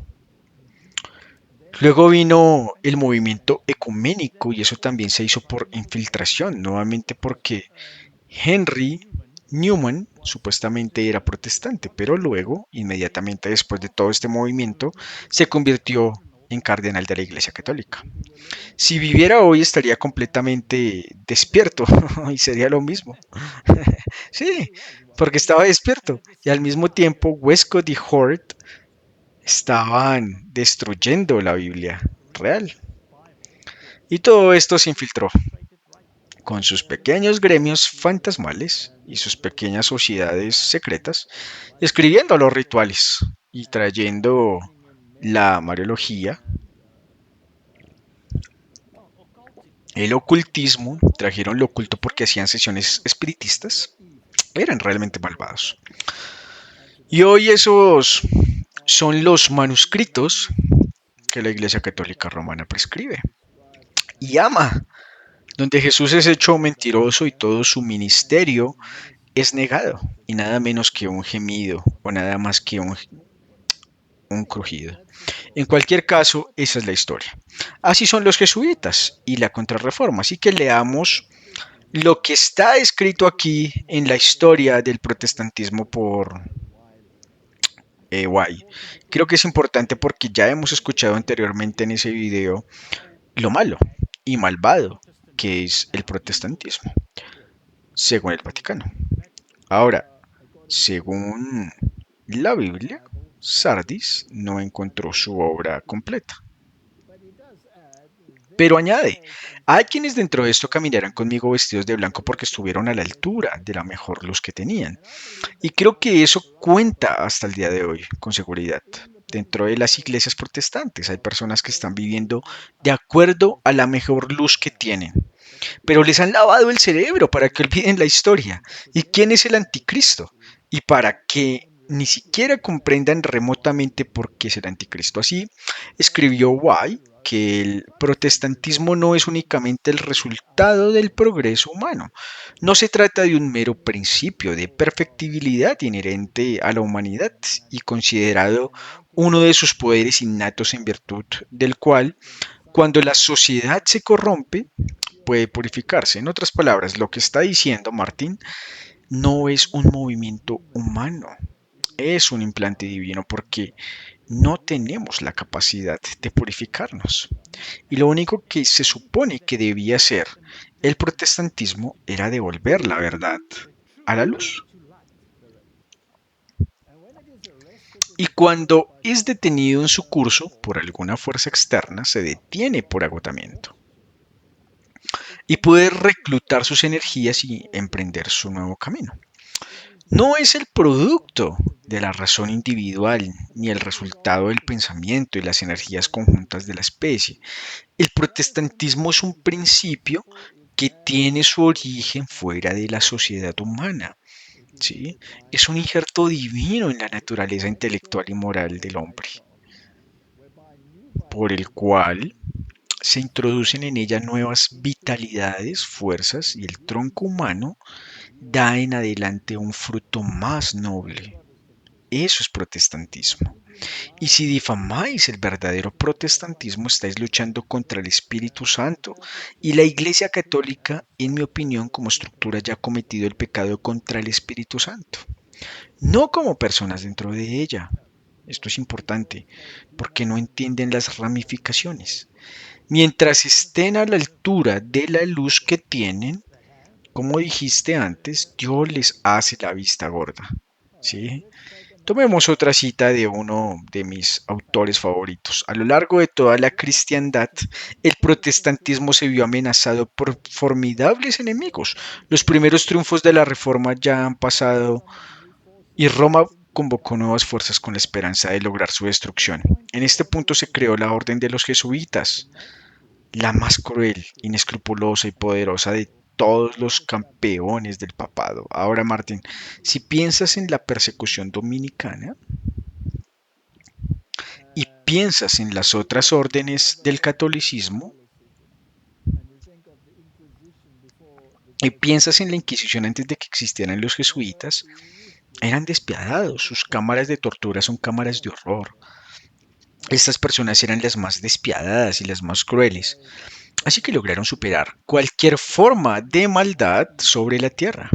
Luego vino el movimiento ecuménico y eso también se hizo por infiltración, nuevamente porque Henry Newman supuestamente era protestante, pero luego, inmediatamente después de todo este movimiento, se convirtió en cardenal de la Iglesia Católica. Si viviera hoy estaría completamente despierto y sería lo mismo. Sí, porque estaba despierto y al mismo tiempo Westcott y Hort estaban destruyendo la Biblia real. Y todo esto se infiltró con sus pequeños gremios fantasmales y sus pequeñas sociedades secretas, escribiendo los rituales y trayendo la mariología, el ocultismo, trajeron lo oculto porque hacían sesiones espiritistas, eran realmente malvados. Y hoy esos son los manuscritos que la Iglesia Católica Romana prescribe y ama, donde Jesús es hecho mentiroso y todo su ministerio es negado, y nada menos que un gemido o nada más que un crujido. En cualquier caso, esa es la historia. Así son los jesuitas y la contrarreforma. Así que leamos lo que está escrito aquí en la historia del protestantismo por Guay. Creo que es importante porque ya hemos escuchado anteriormente en ese video lo malo y malvado que es el protestantismo, según el Vaticano. Ahora, según la Biblia, Sardis no encontró su obra completa. Pero añade, hay quienes dentro de esto caminarán conmigo vestidos de blanco porque estuvieron a la altura de la mejor luz que tenían. Y creo que eso cuenta hasta el día de hoy, con seguridad. Dentro de las iglesias protestantes hay personas que están viviendo de acuerdo a la mejor luz que tienen, pero les han lavado el cerebro para que olviden la historia y quién es el anticristo y para que ni siquiera comprendan remotamente por qué es el anticristo. Así escribió White que el protestantismo no es únicamente el resultado del progreso humano. No se trata de un mero principio de perfectibilidad inherente a la humanidad y considerado uno de sus poderes innatos en virtud del cual, cuando la sociedad se corrompe, puede purificarse. En otras palabras, lo que está diciendo Martín no es un movimiento humano, es un implante divino porque no tenemos la capacidad de purificarnos. Y lo único que se supone que debía hacer el protestantismo era devolver la verdad a la luz. Y cuando es detenido en su curso por alguna fuerza externa, se detiene por agotamiento y puede reclutar sus energías y emprender su nuevo camino. No es el producto de la razón individual ni el resultado del pensamiento y las energías conjuntas de la especie. El protestantismo es un principio que tiene su origen fuera de la sociedad humana. ¿Sí? Es un injerto divino en la naturaleza intelectual y moral del hombre, por el cual se introducen en ella nuevas vitalidades, fuerzas y el tronco humano da en adelante un fruto más noble. Eso es protestantismo. Y si difamáis el verdadero protestantismo, estáis luchando contra el Espíritu Santo. Y la Iglesia Católica, en mi opinión, como estructura, ya ha cometido el pecado contra el Espíritu Santo. No como personas dentro de ella. Esto es importante, porque no entienden las ramificaciones. Mientras estén a la altura de la luz que tienen, como dijiste antes, Dios les hace la vista gorda. ¿Sí? Tomemos otra cita de uno de mis autores favoritos. A lo largo de toda la cristiandad, el protestantismo se vio amenazado por formidables enemigos. Los primeros triunfos de la Reforma ya han pasado y Roma convocó nuevas fuerzas con la esperanza de lograr su destrucción. En este punto se creó la Orden de los Jesuitas, la más cruel, inescrupulosa y poderosa de todos los campeones del papado. Ahora, Martín, si piensas en la persecución dominicana y piensas en las otras órdenes del catolicismo y piensas en la Inquisición antes de que existieran los jesuitas, eran despiadados. Sus cámaras de tortura son cámaras de horror. Estas personas eran las más despiadadas y las más crueles. Así que lograron superar cualquier forma de maldad sobre la tierra.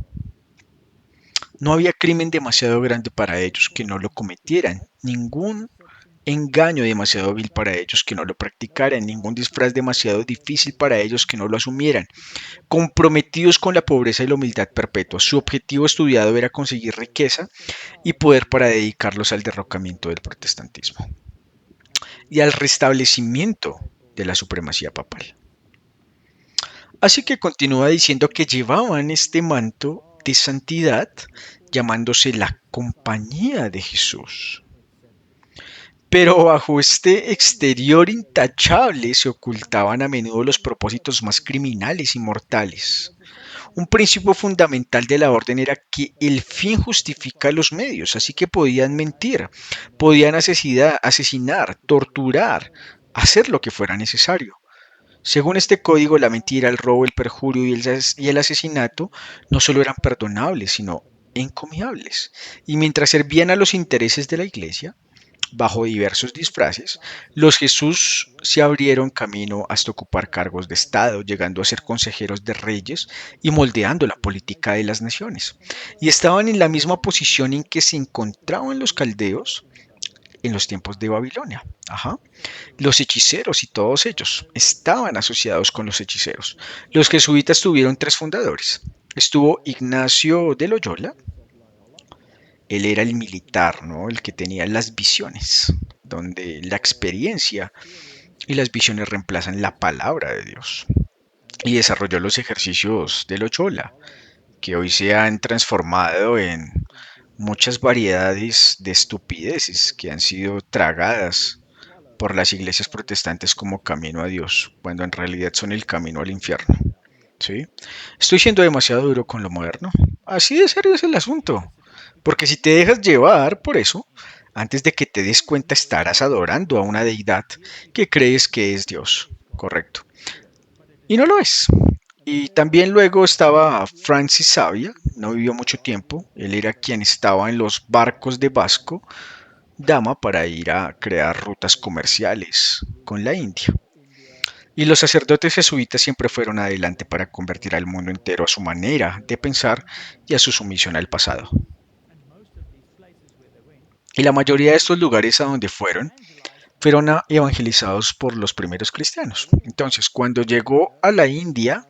No había crimen demasiado grande para ellos que no lo cometieran, ningún engaño demasiado vil para ellos que no lo practicaran, ningún disfraz demasiado difícil para ellos que no lo asumieran. Comprometidos con la pobreza y la humildad perpetua, su objetivo estudiado era conseguir riqueza y poder para dedicarlos al derrocamiento del protestantismo y al restablecimiento de la supremacía papal. Así que continúa diciendo que llevaban este manto de santidad llamándose la Compañía de Jesús. Pero bajo este exterior intachable se ocultaban a menudo los propósitos más criminales y mortales. Un principio fundamental de la orden era que el fin justifica los medios, así que podían mentir, podían asesinar, torturar, hacer lo que fuera necesario. Según este código, la mentira, el robo, el perjurio y el asesinato no solo eran perdonables, sino encomiables. Y mientras servían a los intereses de la iglesia, bajo diversos disfraces, los Jesús se abrieron camino hasta ocupar cargos de Estado, llegando a ser consejeros de reyes y moldeando la política de las naciones. Y estaban en la misma posición en que se encontraban los caldeos en los tiempos de Babilonia. Ajá. Los hechiceros y todos ellos estaban asociados con los hechiceros. Los jesuitas tuvieron tres fundadores. Estuvo Ignacio de Loyola, él era el militar, ¿no? El que tenía las visiones, donde la experiencia y las visiones reemplazan la palabra de Dios. Y desarrolló los ejercicios de Loyola, que hoy se han transformado en muchas variedades de estupideces que han sido tragadas por las iglesias protestantes como camino a Dios, cuando en realidad son el camino al infierno. ¿Sí? Estoy siendo demasiado duro con lo moderno. Así de serio es el asunto. Porque si te dejas llevar por eso, antes de que te des cuenta estarás adorando a una deidad que crees que es Dios. Correcto. Y no lo es. Y también luego estaba Francis Xavier, no vivió mucho tiempo, él era quien estaba en los barcos de Vasco Dama para ir a crear rutas comerciales con la India. Y los sacerdotes jesuitas siempre fueron adelante para convertir al mundo entero a su manera de pensar y a su sumisión al pasado. Y la mayoría de estos lugares a donde fueron evangelizados por los primeros cristianos. Entonces, cuando llegó a la India,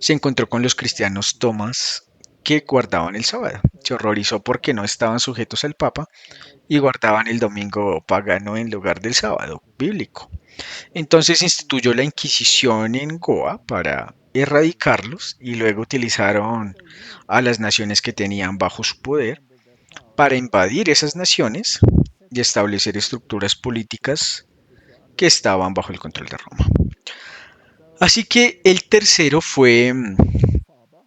se encontró con los cristianos Tomás que guardaban el sábado. Se horrorizó porque no estaban sujetos al Papa y guardaban el domingo pagano en lugar del sábado bíblico. Entonces instituyó la Inquisición en Goa para erradicarlos y luego utilizaron a las naciones que tenían bajo su poder para invadir esas naciones y establecer estructuras políticas que estaban bajo el control de Roma. Así que el tercero fue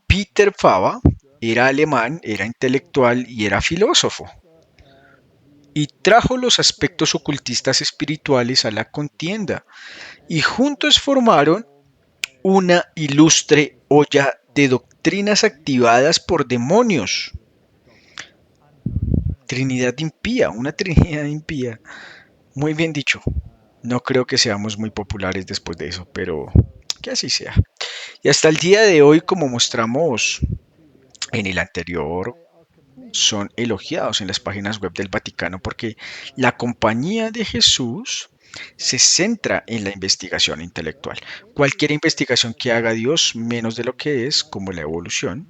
Peter Fava, era alemán, era intelectual y era filósofo, y trajo los aspectos ocultistas espirituales a la contienda, y juntos formaron una ilustre olla de doctrinas activadas por demonios. Trinidad impía, una trinidad impía. Muy bien dicho. No creo que seamos muy populares después de eso, pero que así sea. Y hasta el día de hoy, como mostramos en el anterior, son elogiados en las páginas web del Vaticano porque la Compañía de Jesús se centra en la investigación intelectual. Cualquier investigación que haga Dios menos de lo que es, como la evolución,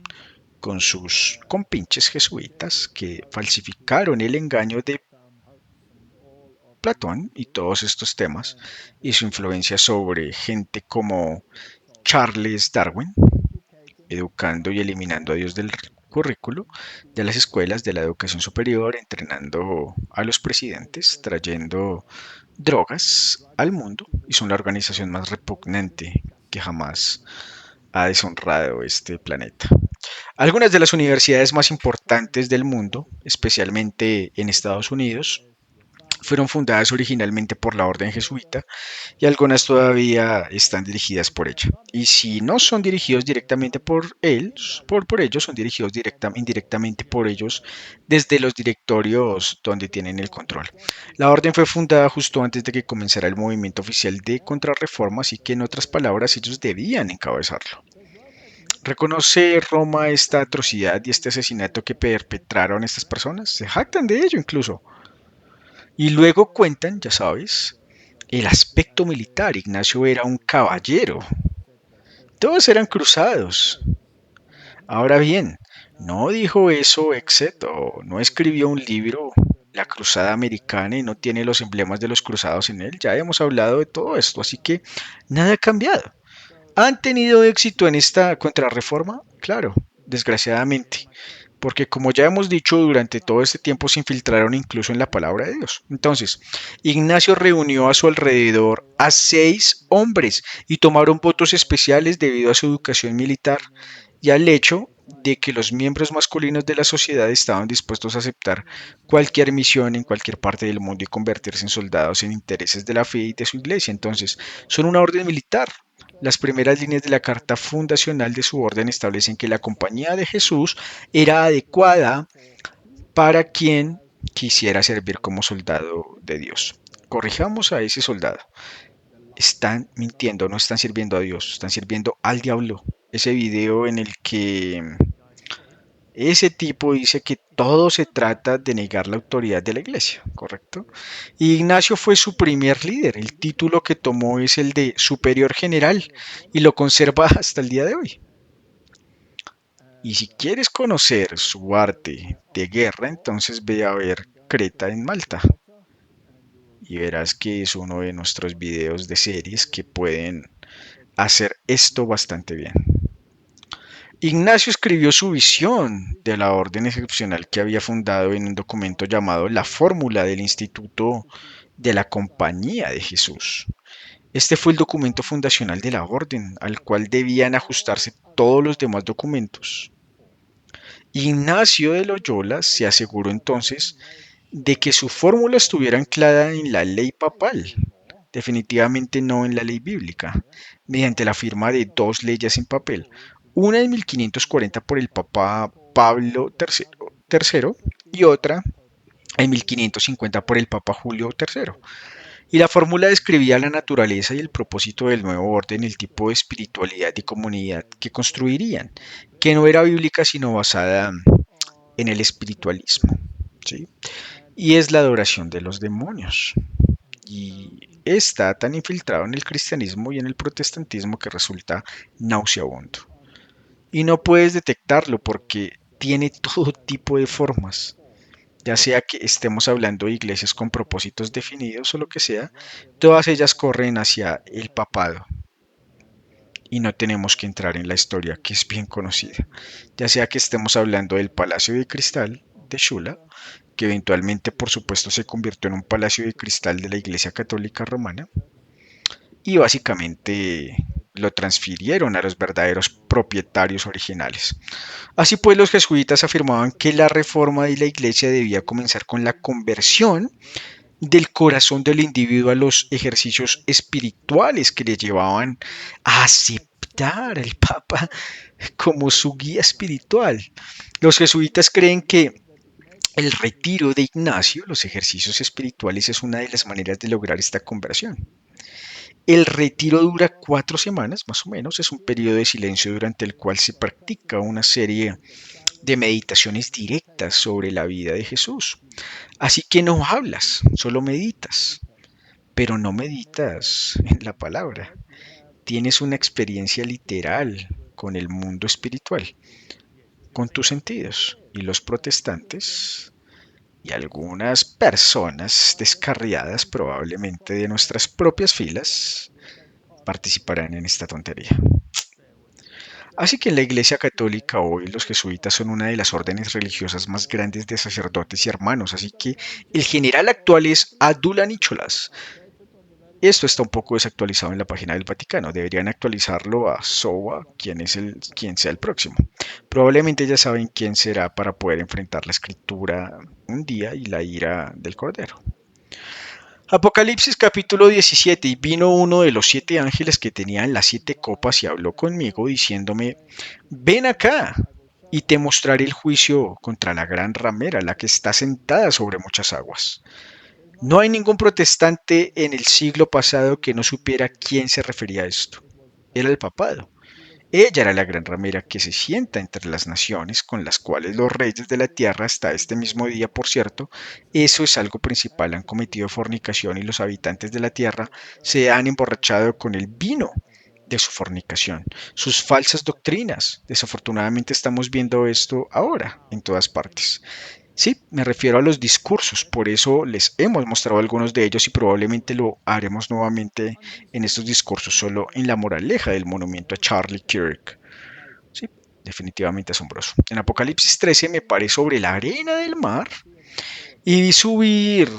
con sus compinches jesuitas que falsificaron el engaño de Platón y todos estos temas, y su influencia sobre gente como Charles Darwin, educando y eliminando a Dios del currículo de las escuelas de la educación superior, entrenando a los presidentes, trayendo drogas al mundo y son la organización más repugnante que jamás ha deshonrado este planeta. Algunas de las universidades más importantes del mundo, especialmente en Estados Unidos, fueron fundadas originalmente por la orden jesuita y algunas todavía están dirigidas por ella. Y si no son dirigidos directamente por él, por ellos, son dirigidos indirectamente por ellos desde los directorios donde tienen el control. La orden fue fundada justo antes de que comenzara el movimiento oficial de contrarreforma, así que en otras palabras ellos debían encabezarlo. ¿Reconoce Roma esta atrocidad y este asesinato que perpetraron estas personas? Se jactan de ello incluso. Y luego cuentan, ya sabes, el aspecto militar. Ignacio era un caballero. Todos eran cruzados. Ahora bien, no dijo eso Exeto, no escribió un libro, La Cruzada Americana, y no tiene los emblemas de los cruzados en él. Ya hemos hablado de todo esto, así que nada ha cambiado. ¿Han tenido éxito en esta contrarreforma? Claro, desgraciadamente, porque como ya hemos dicho, durante todo este tiempo se infiltraron incluso en la palabra de Dios. Entonces, Ignacio reunió a su alrededor a 6 hombres y tomaron votos especiales debido a su educación militar y al hecho de que los miembros masculinos de la sociedad estaban dispuestos a aceptar cualquier misión en cualquier parte del mundo y convertirse en soldados en intereses de la fe y de su iglesia. Entonces, son una orden militar. Las primeras líneas de la carta fundacional de su orden establecen que la compañía de Jesús era adecuada para quien quisiera servir como soldado de Dios. Corrijamos a ese soldado. Están mintiendo, no están sirviendo a Dios, están sirviendo al diablo. Ese video en el que ese tipo dice que todo se trata de negar la autoridad de la iglesia, ¿correcto? Y Ignacio fue su primer líder. El título que tomó es el de superior general y lo conserva hasta el día de hoy. Y si quieres conocer su arte de guerra, entonces ve a ver Creta en Malta. Y verás que es uno de nuestros videos de series que pueden hacer esto bastante bien. Ignacio escribió su visión de la orden excepcional que había fundado en un documento llamado La Fórmula del Instituto de la Compañía de Jesús. Este fue el documento fundacional de la orden, al cual debían ajustarse todos los demás documentos. Ignacio de Loyola se aseguró entonces de que su fórmula estuviera anclada en la ley papal, definitivamente no en la ley bíblica, mediante la firma de 2 leyes en papel, una en 1540 por el Papa Pablo III y otra en 1550 por el Papa Julio III. Y la fórmula describía la naturaleza y el propósito del nuevo orden, el tipo de espiritualidad y comunidad que construirían, que no era bíblica sino basada en el espiritualismo. ¿Sí? Y es la adoración de los demonios. Y está tan infiltrado en el cristianismo y en el protestantismo que resulta nauseabundo. Y no puedes detectarlo porque tiene todo tipo de formas. Ya sea que estemos hablando de iglesias con propósitos definidos o lo que sea, todas ellas corren hacia el papado. Y no tenemos que entrar en la historia que es bien conocida. Ya sea que estemos hablando del Palacio de Cristal de Shula, que eventualmente por supuesto se convirtió en un palacio de cristal de la Iglesia Católica Romana, y básicamente lo transfirieron a los verdaderos propietarios originales. Así pues, los jesuitas afirmaban que la reforma de la iglesia debía comenzar con la conversión del corazón del individuo a los ejercicios espirituales que le llevaban a aceptar al Papa como su guía espiritual. Los jesuitas creen que el retiro de Ignacio, los ejercicios espirituales, es una de las maneras de lograr esta conversión. El retiro dura 4 semanas, más o menos, es un periodo de silencio durante el cual se practica una serie de meditaciones directas sobre la vida de Jesús. Así que no hablas, solo meditas, pero no meditas en la palabra. Tienes una experiencia literal con el mundo espiritual, con tus sentidos. Y los protestantes y algunas personas descarriadas probablemente de nuestras propias filas participarán en esta tontería. Así que en la Iglesia Católica hoy los jesuitas son una de las órdenes religiosas más grandes de sacerdotes y hermanos, así que el general actual es Abdullah Nicholas. Esto está un poco desactualizado en la página del Vaticano. Deberían actualizarlo a SOA, quien sea el próximo. Probablemente ya saben quién será para poder enfrentar la escritura un día y la ira del Cordero. Apocalipsis capítulo 17. Y vino uno de los 7 ángeles que tenían las 7 copas y habló conmigo diciéndome, ven acá y te mostraré el juicio contra la gran ramera, la que está sentada sobre muchas aguas. No hay ningún protestante en el siglo pasado que no supiera a quién se refería a esto. Era el papado. Ella era la gran ramera que se sienta entre las naciones con las cuales los reyes de la tierra hasta este mismo día, por cierto, eso es algo principal, han cometido fornicación y los habitantes de la tierra se han emborrachado con el vino de su fornicación, sus falsas doctrinas. Desafortunadamente estamos viendo esto ahora en todas partes. Sí, me refiero a los discursos, por eso les hemos mostrado algunos de ellos y probablemente lo haremos nuevamente en estos discursos, solo en la moraleja del monumento a Charlie Kirk. Sí, definitivamente asombroso. En Apocalipsis 13 me paré sobre la arena del mar y vi subir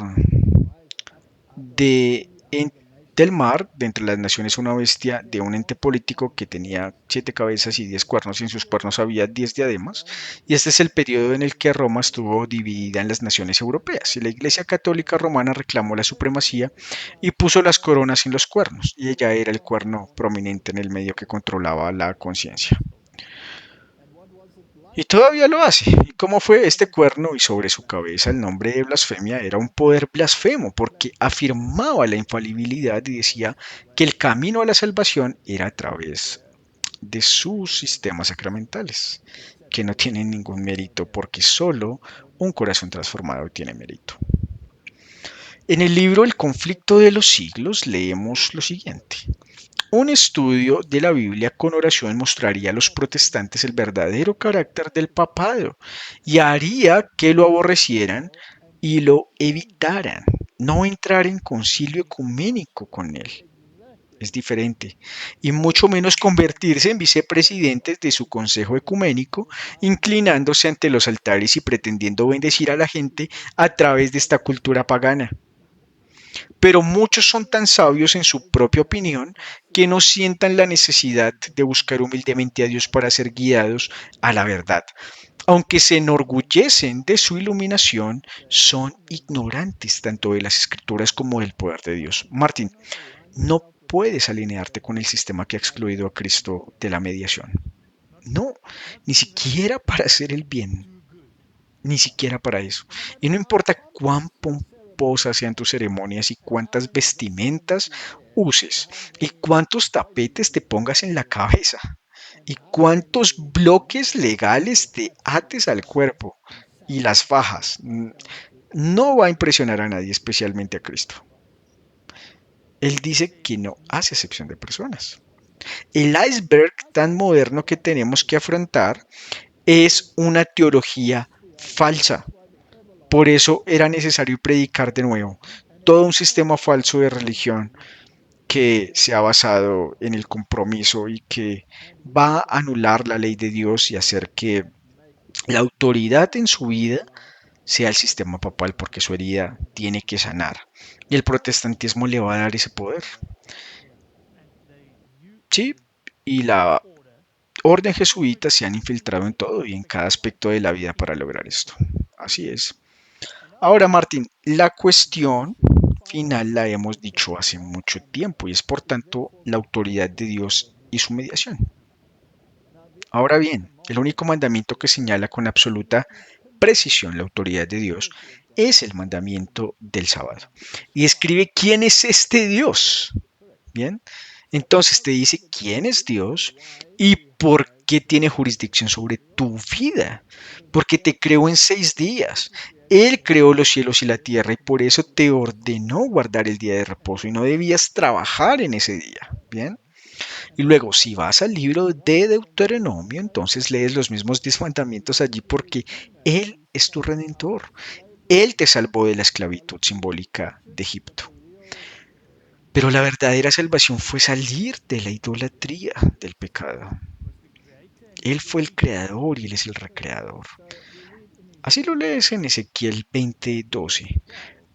de, en- del mar, de entre las naciones, una bestia de un ente político que tenía 7 cabezas y 10 cuernos, y en sus cuernos había 10 diademas. Y este es el periodo en el que Roma estuvo dividida en las naciones europeas. Y la Iglesia Católica Romana reclamó la supremacía y puso las coronas en los cuernos, y ella era el cuerno prominente en el medio que controlaba la conciencia. Y todavía lo hace. ¿Y cómo fue este cuerno? Y sobre su cabeza el nombre de blasfemia era un poder blasfemo, porque afirmaba la infalibilidad y decía que el camino a la salvación era a través de sus sistemas sacramentales, que no tienen ningún mérito, porque solo un corazón transformado tiene mérito. En el libro El conflicto de los siglos leemos lo siguiente. Un estudio de la Biblia con oración mostraría a los protestantes el verdadero carácter del papado y haría que lo aborrecieran y lo evitaran. No entrar en concilio ecuménico con él. Es diferente. Y mucho menos convertirse en vicepresidentes de su consejo ecuménico, inclinándose ante los altares y pretendiendo bendecir a la gente a través de esta cultura pagana. Pero muchos son tan sabios en su propia opinión que no sientan la necesidad de buscar humildemente a Dios para ser guiados a la verdad. Aunque se enorgullecen de su iluminación, son ignorantes tanto de las escrituras como del poder de Dios. Martín, no puedes alinearte con el sistema que ha excluido a Cristo de la mediación. No, ni siquiera para hacer el bien, ni siquiera para eso. Y no importa cuán pomposas sean tus ceremonias y cuántas vestimentas uses y cuántos tapetes te pongas en la cabeza y cuántos bloques legales te ates al cuerpo y las fajas. No va a impresionar a nadie, especialmente a Cristo. Él dice que no hace excepción de personas. El iceberg tan moderno que tenemos que afrontar es una teología falsa. Por eso era necesario predicar de nuevo todo un sistema falso de religión que se ha basado en el compromiso y que va a anular la ley de Dios y hacer que la autoridad en su vida sea el sistema papal porque su herida tiene que sanar. Y el protestantismo le va a dar ese poder. Sí, y la orden jesuita se han infiltrado en todo y en cada aspecto de la vida para lograr esto. Así es. Ahora, Martín, la cuestión final la hemos dicho hace mucho tiempo y es por tanto la autoridad de Dios y su mediación. Ahora bien, el único mandamiento que señala con absoluta precisión la autoridad de Dios es el mandamiento del sábado. Y escribe quién es este Dios. Bien, entonces te dice quién es Dios y por qué tiene jurisdicción sobre tu vida. Porque te creó en 6 días. Él creó los cielos y la tierra y por eso te ordenó guardar el día de reposo y no debías trabajar en ese día. Bien. Y luego, si vas al libro de Deuteronomio, entonces lees los mismos 10 mandamientos allí porque Él es tu redentor. Él te salvó de la esclavitud simbólica de Egipto. Pero la verdadera salvación fue salir de la idolatría del pecado. Él fue el creador y Él es el recreador. Así lo lees en Ezequiel 20:12.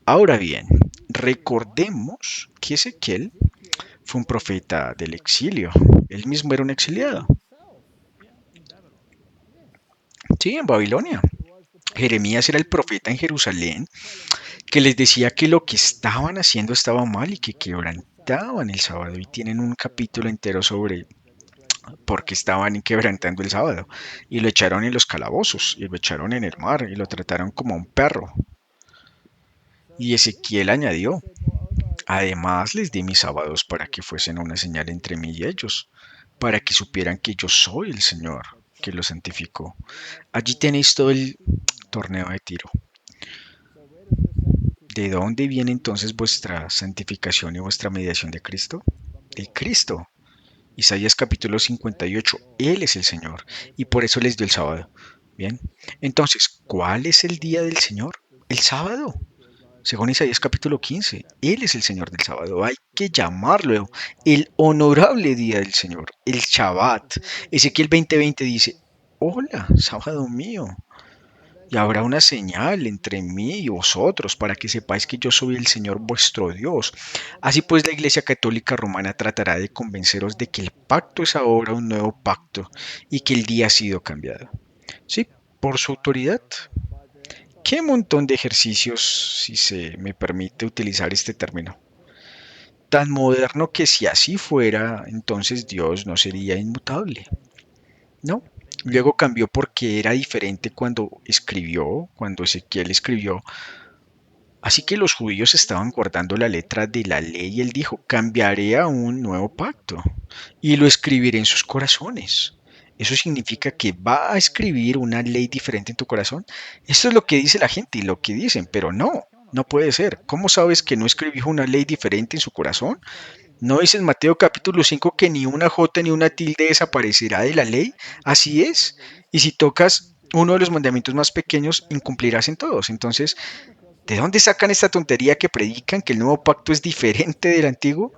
Ahora bien, recordemos que Ezequiel fue un profeta del exilio. Él mismo era un exiliado. Sí, en Babilonia. Jeremías era el profeta en Jerusalén que les decía que lo que estaban haciendo estaba mal y que quebrantaban el sábado. Y tienen un capítulo entero sobre por qué estaban quebrantando el sábado. Y lo echaron en los calabozos, y lo echaron en el mar, y lo trataron como a un perro. Y Ezequiel añadió, además les di mis sábados para que fuesen una señal entre mí y ellos, para que supieran que yo soy el Señor, que los santificó. Allí tenéis todo el torneo de tiro. ¿De dónde viene entonces vuestra santificación y vuestra mediación de Cristo? De Cristo. Isaías capítulo 58. Él es el Señor y por eso les dio el sábado. Bien. Entonces, ¿cuál es el día del Señor? El sábado. Según Isaías capítulo 15, Él es el Señor del sábado. Hay que llamarlo el honorable día del Señor, el Shabbat. Ezequiel 20:20 dice, hola, sábado mío. Y habrá una señal entre mí y vosotros para que sepáis que yo soy el Señor vuestro Dios. Así pues la Iglesia Católica Romana tratará de convenceros de que el pacto es ahora un nuevo pacto y que el día ha sido cambiado. Sí, por su autoridad. Qué montón de ejercicios, si se me permite utilizar este término. Tan moderno que si así fuera, entonces Dios no sería inmutable. No. Luego cambió porque era diferente cuando Ezequiel escribió. Así que los judíos estaban guardando la letra de la ley y él dijo, cambiaré a un nuevo pacto y lo escribiré en sus corazones. ¿Eso significa que va a escribir una ley diferente en tu corazón? Esto es lo que dice la gente y lo que dicen, pero no, no puede ser. ¿Cómo sabes que no escribió una ley diferente en su corazón? ¿No dice en Mateo capítulo 5 que ni una jota ni una tilde desaparecerá de la ley? Así es. Y si tocas uno de los mandamientos más pequeños, incumplirás en todos. Entonces, ¿de dónde sacan esta tontería que predican que el nuevo pacto es diferente del antiguo?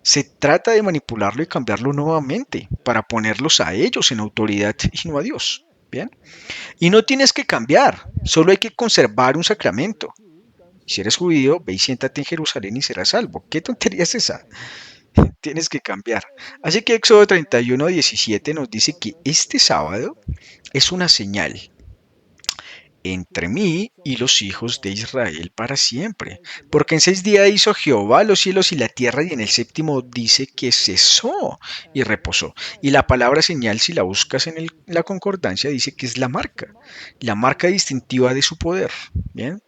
Se trata de manipularlo y cambiarlo nuevamente para ponerlos a ellos en autoridad y no a Dios. ¿Bien? Y no tienes que cambiar, solo hay que conservar un sacramento. Si eres judío, ve y siéntate en Jerusalén y serás salvo. ¿Qué tontería es esa? Tienes que cambiar. Así que Éxodo 31:17 nos dice que este sábado es una señal entre mí y los hijos de Israel para siempre. Porque en 6 días hizo Jehová los cielos y la tierra, y en el séptimo dice que cesó y reposó. Y la palabra señal, si la buscas en la concordancia, dice que es la marca distintiva de su poder. Bien.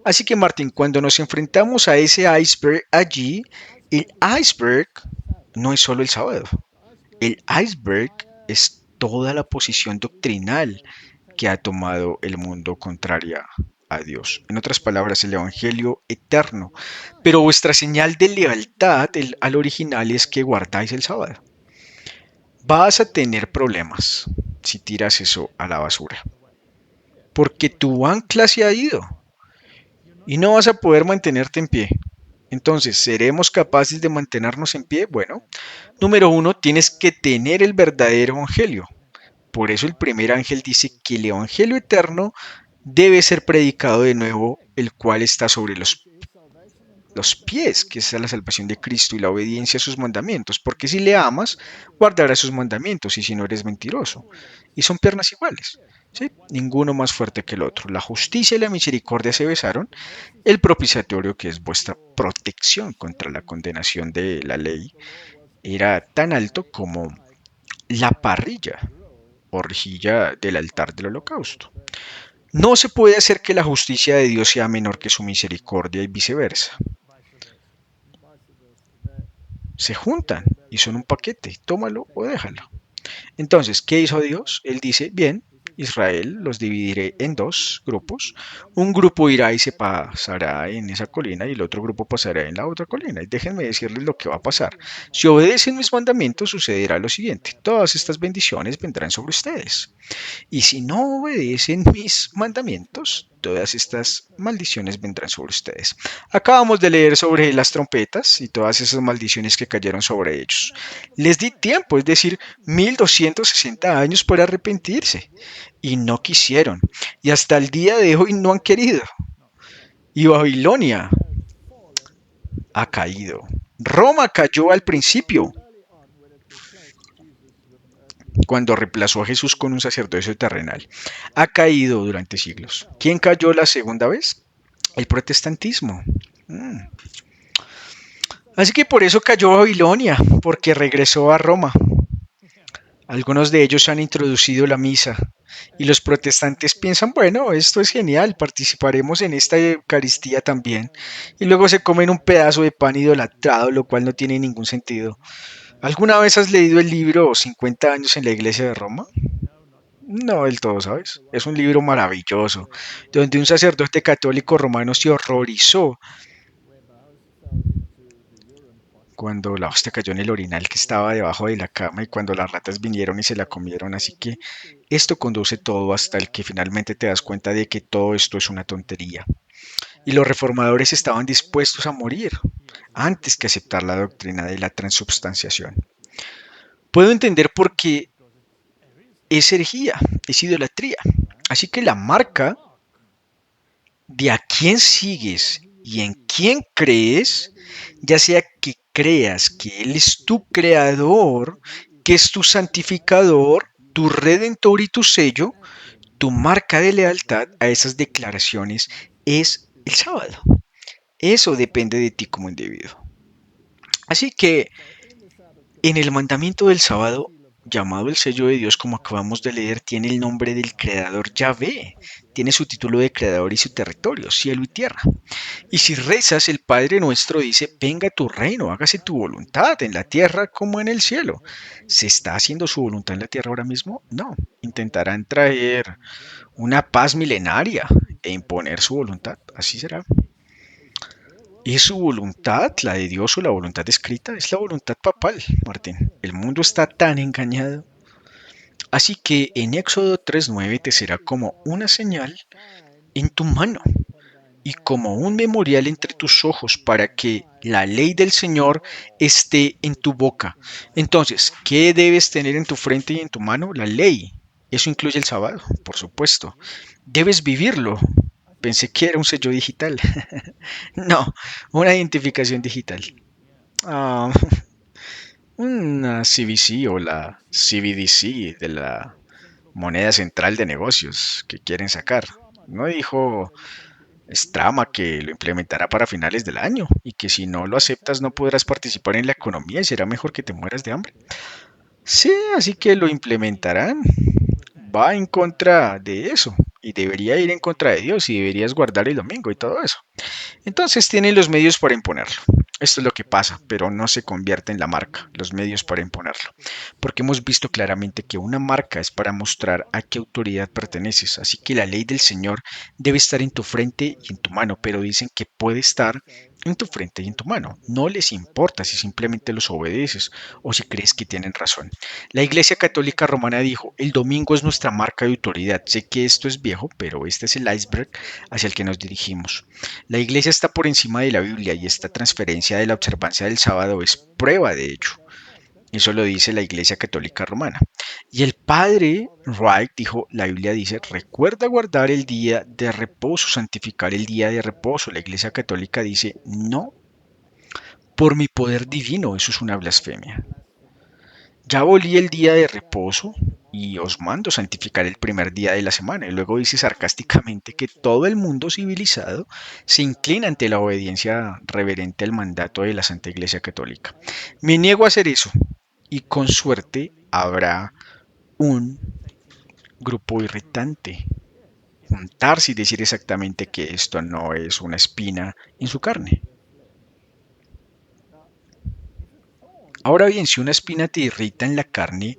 Así que Martín, cuando nos enfrentamos a ese iceberg allí, el iceberg no es solo el sábado. El iceberg es toda la posición doctrinal que ha tomado el mundo contraria a Dios. En otras palabras, el Evangelio eterno. Pero vuestra señal de lealtad al original es que guardáis el sábado. Vas a tener problemas si tiras eso a la basura. Porque tu ancla se ha ido y no vas a poder mantenerte en pie. Entonces, ¿seremos capaces de mantenernos en pie? Bueno, número uno, tienes que tener el verdadero evangelio. Por eso el primer ángel dice que el evangelio eterno debe ser predicado de nuevo, el cual está sobre los pies, que es la salvación de Cristo y la obediencia a sus mandamientos. Porque si le amas, guardarás sus mandamientos, y si no eres mentiroso. Y son piernas iguales. ¿Sí? Ninguno más fuerte que el otro. La justicia y la misericordia se besaron. El propiciatorio, que es vuestra protección contra la condenación de la ley, era tan alto como la parrilla o rejilla del altar del holocausto. No se puede hacer que la justicia de Dios sea menor que su misericordia y viceversa. Se juntan y son un paquete, tómalo o déjalo. Entonces, ¿qué hizo Dios? Él dice, bien, Israel los dividiré en dos grupos. Un grupo irá y se pasará en esa colina y el otro grupo pasará en la otra colina. Y déjenme decirles lo que va a pasar. Si obedecen mis mandamientos, sucederá lo siguiente. Todas estas bendiciones vendrán sobre ustedes. Y si no obedecen mis mandamientos, todas estas maldiciones vendrán sobre ustedes. Acabamos de leer sobre las trompetas y todas esas maldiciones que cayeron sobre ellos. Les di tiempo, es decir, 1260 años para arrepentirse, y no quisieron, y hasta el día de hoy no han querido. Y Babilonia ha caído. Roma cayó al principio, cuando reemplazó a Jesús con un sacerdocio terrenal. Ha caído durante siglos. ¿Quién cayó la segunda vez? El protestantismo. Mm. Así que por eso cayó Babilonia, porque regresó a Roma. Algunos de ellos han introducido la misa y los protestantes piensan, bueno, esto es genial, participaremos en esta Eucaristía también. Y luego se comen un pedazo de pan idolatrado, lo cual no tiene ningún sentido. ¿Alguna vez has leído el libro 50 años en la iglesia de Roma? No del todo, ¿sabes? Es un libro maravilloso, donde un sacerdote católico romano se horrorizó cuando la hostia cayó en el orinal que estaba debajo de la cama y cuando las ratas vinieron y se la comieron. Así que esto conduce todo hasta el que finalmente te das cuenta de que todo esto es una tontería. Y los reformadores estaban dispuestos a morir antes que aceptar la doctrina de la transubstanciación. Puedo entender por qué es herejía, es idolatría. Así que la marca de a quién sigues y en quién crees, ya sea que creas que Él es tu creador, que es tu santificador, tu redentor y tu sello, tu marca de lealtad a esas declaraciones es el sábado. Eso depende de ti como individuo. Así que en el mandamiento del sábado, llamado el sello de Dios, como acabamos de leer, tiene el nombre del creador Yahvé, tiene su título de creador y su territorio, cielo y tierra. Y si rezas, el Padre nuestro dice, venga tu reino, hágase tu voluntad en la tierra como en el cielo. ¿Se está haciendo su voluntad en la tierra ahora mismo? No. Intentarán traer una paz milenaria e imponer su voluntad. Así será. ¿Es su voluntad, la de Dios o la voluntad escrita? Es la voluntad papal, Martín. El mundo está tan engañado. Así que en Éxodo 3:9 te será como una señal en tu mano y como un memorial entre tus ojos para que la ley del Señor esté en tu boca. Entonces, ¿qué debes tener en tu frente y en tu mano? La ley. Eso incluye el sábado, por supuesto. Debes vivirlo. Pensé que era un sello digital. No, una identificación digital. Ah, una CBC o la CBDC de la moneda central de negocios que quieren sacar. No dijo Strama que lo implementará para finales del año y que si no lo aceptas no podrás participar en la economía y será mejor que te mueras de hambre. Sí, así que lo implementarán. Va en contra de eso y debería ir en contra de Dios y deberías guardar el domingo y todo eso. Entonces tienen los medios para imponerlo. Esto es lo que pasa, pero no se convierte en la marca, los medios para imponerlo. Porque hemos visto claramente que una marca es para mostrar a qué autoridad perteneces. Así que la ley del Señor debe estar en tu frente y en tu mano, pero dicen que puede estar en tu frente y en tu mano. No les importa si simplemente los obedeces o si crees que tienen razón. La Iglesia Católica Romana dijo, el domingo es nuestra marca de autoridad. Sé que esto es viejo, pero este es el iceberg hacia el que nos dirigimos. La Iglesia está por encima de la Biblia y esta transferencia de la observancia del sábado es prueba de ello. Eso lo dice la Iglesia Católica Romana. Y el padre Wright dijo, la Biblia dice, recuerda guardar el día de reposo, santificar el día de reposo. La Iglesia Católica dice, no, por mi poder divino, eso es una blasfemia. Ya abolí el día de reposo y os mando santificar el primer día de la semana. Y luego dice sarcásticamente que todo el mundo civilizado se inclina ante la obediencia reverente al mandato de la Santa Iglesia Católica. Me niego a hacer eso y con suerte habrá un grupo irritante. Juntarse y decir exactamente que esto no es una espina en su carne. Ahora bien, si una espina te irrita en la carne,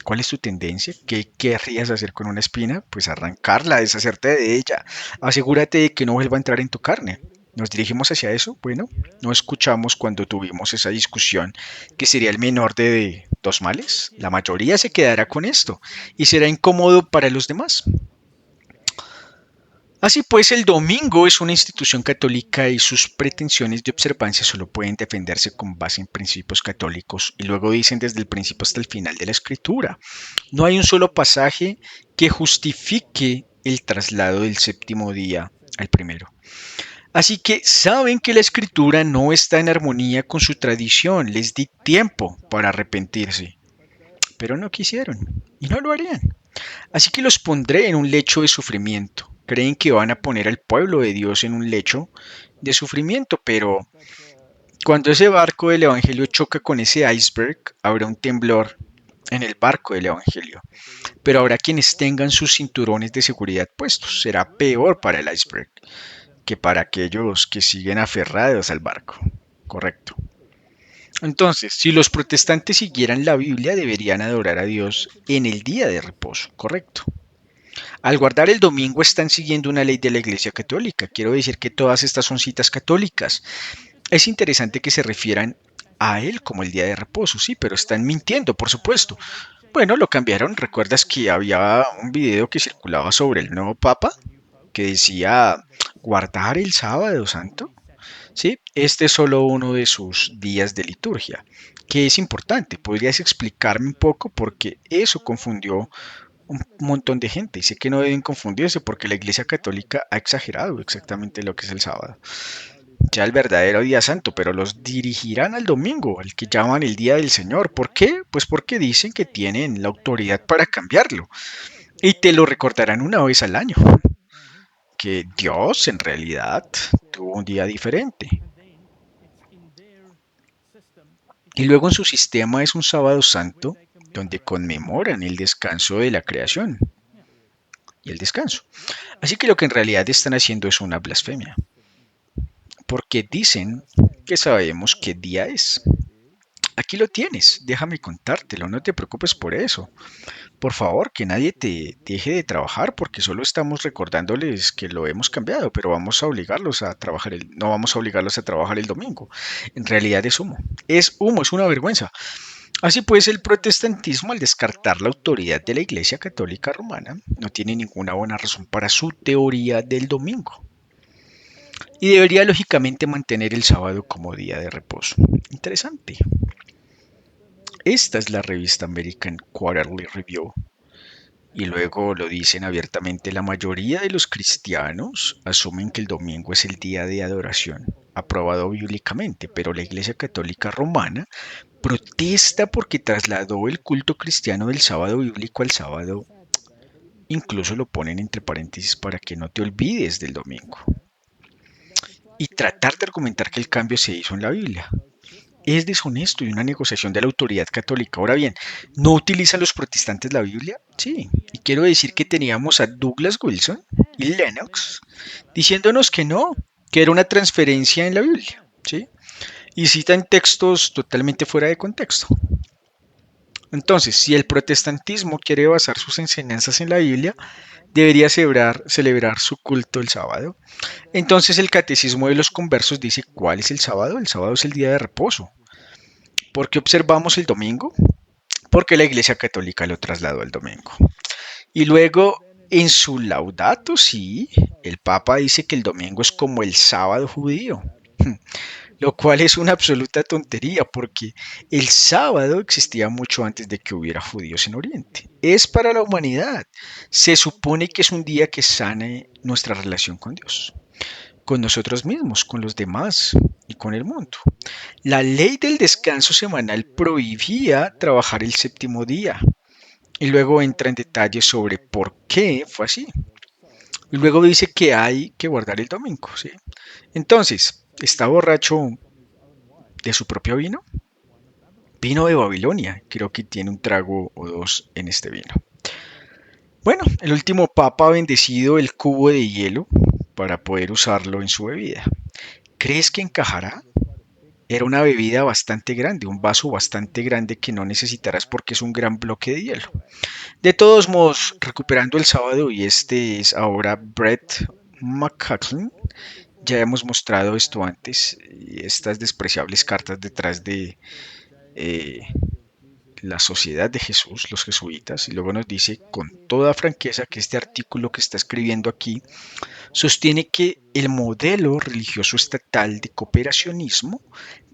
¿cuál es tu tendencia? ¿Qué querrías hacer con una espina? Pues arrancarla, deshacerte de ella. Asegúrate de que no vuelva a entrar en tu carne. ¿Nos dirigimos hacia eso? Bueno, no escuchamos cuando tuvimos esa discusión que sería el menor de dos males. La mayoría se quedará con esto y será incómodo para los demás. Así pues, el domingo es una institución católica y sus pretensiones de observancia solo pueden defenderse con base en principios católicos y luego dicen desde el principio hasta el final de la escritura. No hay un solo pasaje que justifique el traslado del séptimo día al primero. Así que saben que la escritura no está en armonía con su tradición. Les di tiempo para arrepentirse, pero no quisieron y no lo harían. Así que los pondré en un lecho de sufrimiento. Creen que van a poner al pueblo de Dios en un lecho de sufrimiento, pero cuando ese barco del Evangelio choca con ese iceberg, habrá un temblor en el barco del Evangelio. Pero habrá quienes tengan sus cinturones de seguridad puestos. Será peor para el iceberg que para aquellos que siguen aferrados al barco. Correcto. Entonces, si los protestantes siguieran la Biblia, deberían adorar a Dios en el día de reposo. Correcto. Al guardar el domingo están siguiendo una ley de la Iglesia Católica. Quiero decir que todas estas son citas católicas. Es interesante que se refieran a él como el día de reposo, sí, pero están mintiendo, por supuesto. Bueno, lo cambiaron. ¿Recuerdas que había un video que circulaba sobre el nuevo Papa que decía guardar el sábado santo? Sí, este es solo uno de sus días de liturgia, que es importante. ¿Podrías explicarme un poco? Porque eso confundió un montón de gente y sé que no deben confundirse porque la Iglesia Católica ha exagerado exactamente lo que es el sábado. Ya el verdadero día santo, pero los dirigirán al domingo, el que llaman el día del Señor. ¿Por qué? Pues porque dicen que tienen la autoridad para cambiarlo y te lo recordarán una vez al año, que Dios en realidad tuvo un día diferente. Y luego en su sistema es un sábado santo donde conmemoran el descanso de la creación y el descanso. Así que lo que en realidad están haciendo es una blasfemia, porque dicen que sabemos qué día es. Aquí lo tienes, déjame contártelo, no te preocupes por eso. Por favor, que nadie te deje de trabajar porque solo estamos recordándoles que lo hemos cambiado, pero vamos a obligarlos a trabajar no vamos a obligarlos a trabajar el domingo. En realidad es humo. Es humo, es una vergüenza. Así pues, el protestantismo, al descartar la autoridad de la Iglesia Católica Romana, no tiene ninguna buena razón para su teoría del domingo y debería lógicamente mantener el sábado como día de reposo. Interesante. Esta es la revista American Quarterly Review. Y luego lo dicen abiertamente, la mayoría de los cristianos asumen que el domingo es el día de adoración, aprobado bíblicamente, pero la Iglesia Católica Romana protesta porque trasladó el culto cristiano del sábado bíblico al sábado. Incluso lo ponen entre paréntesis para que no te olvides del domingo. Y tratar de argumentar que el cambio se hizo en la Biblia es deshonesto y una negociación de la autoridad católica. Ahora bien, ¿no utilizan los protestantes la Biblia? Sí, y quiero decir que teníamos a Douglas Wilson y Lennox diciéndonos que no, que era una transferencia en la Biblia, ¿sí? Y citan textos totalmente fuera de contexto. Entonces, si el protestantismo quiere basar sus enseñanzas en la Biblia, debería celebrar su culto el sábado. Entonces el catecismo de los conversos dice, ¿cuál es el sábado? El sábado es el día de reposo. ¿Por qué observamos el domingo? Porque la Iglesia Católica lo trasladó al domingo. Y luego, en su Laudato Si, el Papa dice que el domingo es como el sábado judío, lo cual es una absoluta tontería porque el sábado existía mucho antes de que hubiera judíos en Oriente. Es para la humanidad. Se supone que es un día que sane nuestra relación con Dios, con nosotros mismos, con los demás y con el mundo. La ley del descanso semanal prohibía trabajar el séptimo día y luego entra en detalles sobre por qué fue así. Y luego dice que hay que guardar el domingo, ¿sí? Entonces, ¿está borracho de su propio vino? Vino de Babilonia, creo que tiene un trago o dos en este vino. Bueno, el último papa ha bendecido el cubo de hielo para poder usarlo en su bebida. ¿Crees que encajará? Era una bebida bastante grande, un vaso bastante grande que no necesitarás porque es un gran bloque de hielo. De todos modos, recuperando el sábado, y este es ahora Brett McCaughlin, ya hemos mostrado esto antes, y estas despreciables cartas detrás de eh, la Sociedad de Jesús, los jesuitas, y luego nos dice con toda franqueza que este artículo que está escribiendo aquí sostiene que el modelo religioso estatal de cooperacionismo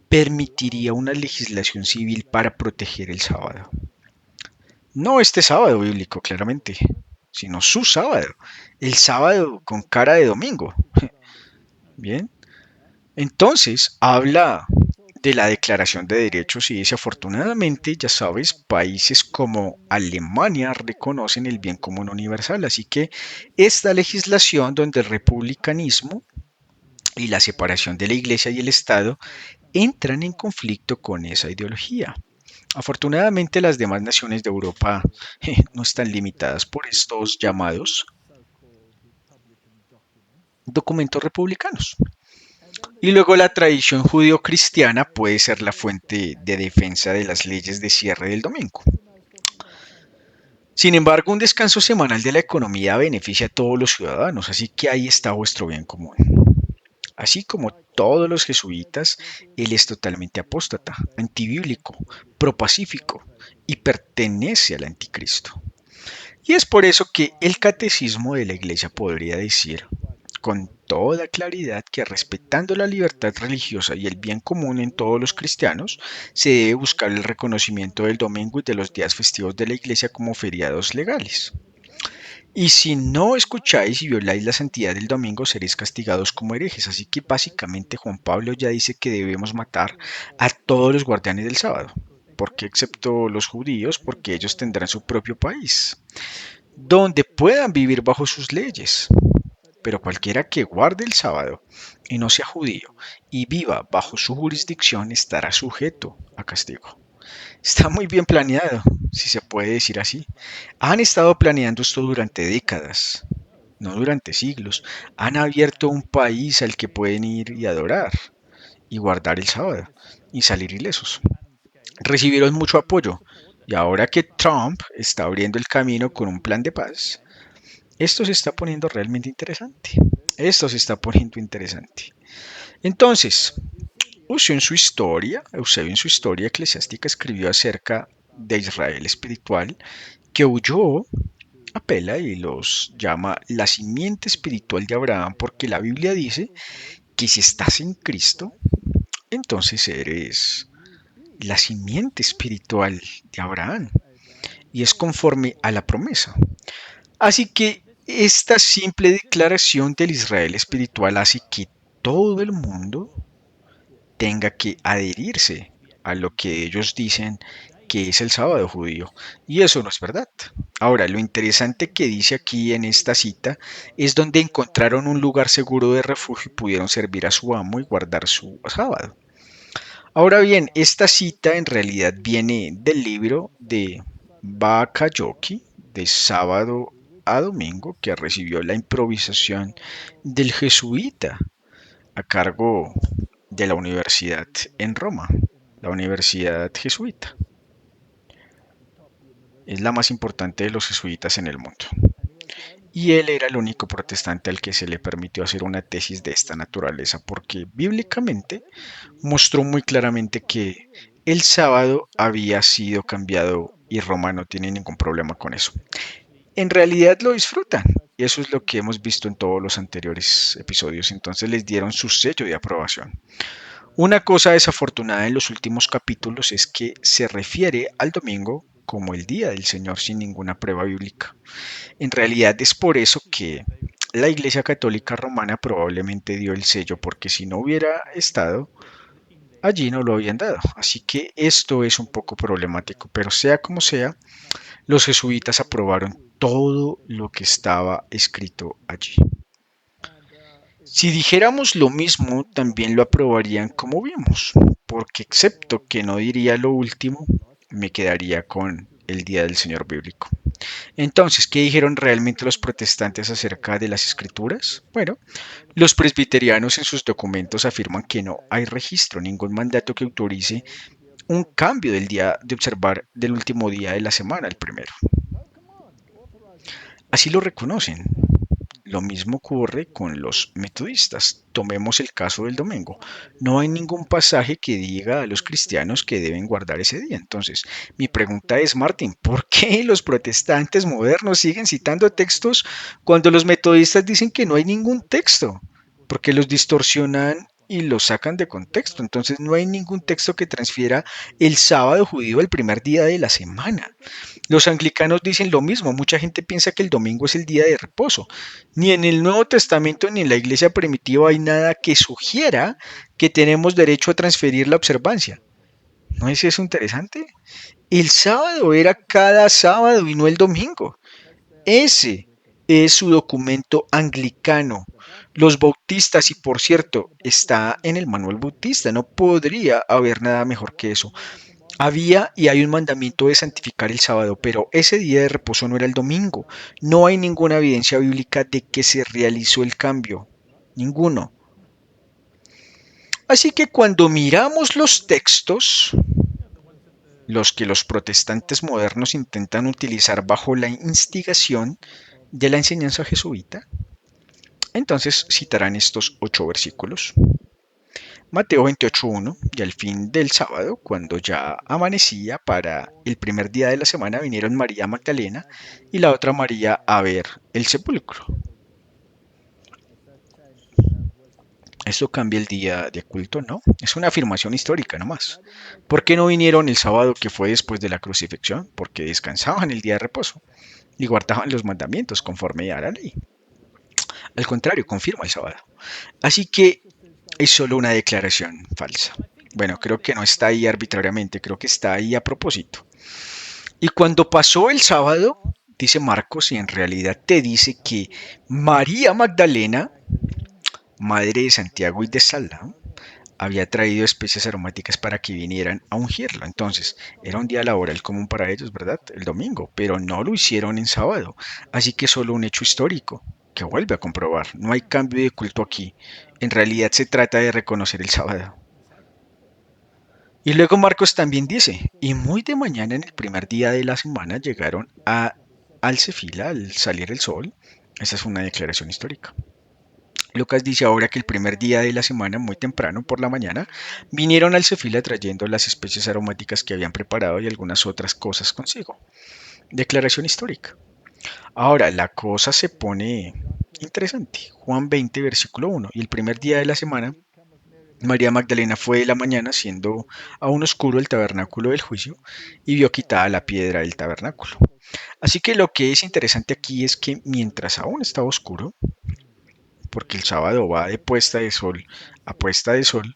permitiría una legislación civil para proteger el sábado. No este sábado bíblico, claramente, sino su sábado. El sábado con cara de domingo. Bien. Entonces, habla de la Declaración de Derechos y dice, afortunadamente, ya sabes, países como Alemania reconocen el bien común universal, así que esta legislación donde el republicanismo y la separación de la Iglesia y el Estado entran en conflicto con esa ideología. Afortunadamente, las demás naciones de Europa no están limitadas por estos llamados documentos republicanos. Y luego la tradición judío-cristiana puede ser la fuente de defensa de las leyes de cierre del domingo. Sin embargo, un descanso semanal de la economía beneficia a todos los ciudadanos, así que ahí está vuestro bien común. Así como todos los jesuitas, él es totalmente apóstata, antibíblico, propacífico y pertenece al anticristo. Y es por eso que el catecismo de la Iglesia podría decir con toda claridad que respetando la libertad religiosa y el bien común en todos los cristianos, se debe buscar el reconocimiento del domingo y de los días festivos de la Iglesia como feriados legales. Y si no escucháis y violáis la santidad del domingo, seréis castigados como herejes. Así que básicamente Juan Pablo ya dice que debemos matar a todos los guardianes del sábado. ¿Por qué excepto los judíos? Porque ellos tendrán su propio país, donde puedan vivir bajo sus leyes. Pero cualquiera que guarde el sábado y no sea judío y viva bajo su jurisdicción estará sujeto a castigo. Está muy bien planeado, si se puede decir así. Han estado planeando esto durante décadas, no durante siglos. Han abierto un país al que pueden ir y adorar y guardar el sábado y salir ilesos. Recibieron mucho apoyo y ahora que Trump está abriendo el camino con un plan de paz, esto se está poniendo realmente interesante. Esto se está poniendo interesante. Entonces, Eusebio en su historia eclesiástica escribió acerca de Israel espiritual que huyó a Pela y los llama la simiente espiritual de Abraham porque la Biblia dice que si estás en Cristo, entonces eres la simiente espiritual de Abraham y es conforme a la promesa. Así que esta simple declaración del Israel espiritual hace que todo el mundo tenga que adherirse a lo que ellos dicen que es el sábado judío. Y eso no es verdad. Ahora, lo interesante que dice aquí en esta cita es donde encontraron un lugar seguro de refugio y pudieron servir a su amo y guardar su sábado. Ahora bien, esta cita en realidad viene del libro de Bakayoki, de sábado a domingo, que recibió la improvisación del jesuita a cargo de la universidad en Roma, la universidad jesuita. Es la más importante de los jesuitas en el mundo. Y él era el único protestante al que se le permitió hacer una tesis de esta naturaleza, porque bíblicamente mostró muy claramente que el sábado había sido cambiado y Roma no tiene ningún problema con eso. En realidad lo disfrutan. Y eso es lo que hemos visto en todos los anteriores episodios. Entonces les dieron su sello de aprobación. Una cosa desafortunada en los últimos capítulos es que se refiere al domingo como el día del Señor sin ninguna prueba bíblica. En realidad es por eso que la Iglesia Católica Romana probablemente dio el sello, porque si no hubiera estado allí no lo habían dado. Así que esto es un poco problemático, pero sea como sea, los jesuitas aprobaron todo lo que estaba escrito allí. Si dijéramos lo mismo, también lo aprobarían como vimos, porque excepto que no diría lo último, me quedaría con el Día del Señor bíblico. Entonces, ¿qué dijeron realmente los protestantes acerca de las escrituras? Bueno, los presbiterianos en sus documentos afirman que no hay registro, ningún mandato que autorice un cambio del día de observar del último día de la semana, el primero. Así lo reconocen. Lo mismo ocurre con los metodistas. Tomemos el caso del domingo. No hay ningún pasaje que diga a los cristianos que deben guardar ese día. Entonces, mi pregunta es, Martín, ¿por qué los protestantes modernos siguen citando textos cuando los metodistas dicen que no hay ningún texto? Porque los distorsionan y los sacan de contexto. Entonces, no hay ningún texto que transfiera el sábado judío al primer día de la semana. Los anglicanos dicen lo mismo, mucha gente piensa que el domingo es el día de reposo. Ni en el Nuevo Testamento ni en la iglesia primitiva hay nada que sugiera que tenemos derecho a transferir la observancia. ¿No es eso interesante? El sábado era cada sábado y no el domingo. Ese es su documento anglicano. Los bautistas, y por cierto, está en el manual bautista, no podría haber nada mejor que eso. Había y hay un mandamiento de santificar el sábado, pero ese día de reposo no era el domingo. No hay ninguna evidencia bíblica de que se realizó el cambio. Ninguno. Así que cuando miramos los textos, los que los protestantes modernos intentan utilizar bajo la instigación de la enseñanza jesuita, entonces citarán estos 8 versículos. Mateo 28:1, y al fin del sábado, cuando ya amanecía para el primer día de la semana, vinieron María Magdalena y la otra María a ver el sepulcro. Esto cambia el día de culto, ¿no? Es una afirmación histórica nomás. ¿Por qué no vinieron el sábado que fue después de la crucifixión? Porque descansaban el día de reposo y guardaban los mandamientos conforme a la ley. Al contrario, confirma el sábado. Así que es solo una declaración falsa. Bueno, creo que no está ahí arbitrariamente, creo que está ahí a propósito. Y cuando pasó el sábado, dice Marcos, y en realidad te dice que María Magdalena, madre de Santiago y de Salá, había traído especies aromáticas para que vinieran a ungirlo. Entonces, era un día laboral común para ellos, ¿verdad? El domingo, pero no lo hicieron en sábado. Así que solo un hecho histórico que vuelve a comprobar. No hay cambio de culto aquí. En realidad se trata de reconocer el sábado. Y luego Marcos también dice, y muy de mañana en el primer día de la semana llegaron al Cefila al salir el sol. Esa es una declaración histórica. Lucas dice ahora que el primer día de la semana, muy temprano por la mañana, vinieron al Cefila trayendo las especies aromáticas que habían preparado y algunas otras cosas consigo. Declaración histórica. Ahora, la cosa se pone interesante. Juan 20, versículo 1. Y el primer día de la semana, María Magdalena fue de la mañana, siendo aún oscuro el tabernáculo del juicio, y vio quitada la piedra del tabernáculo. Así que lo que es interesante aquí es que mientras aún estaba oscuro, porque el sábado va de puesta de sol a puesta de sol,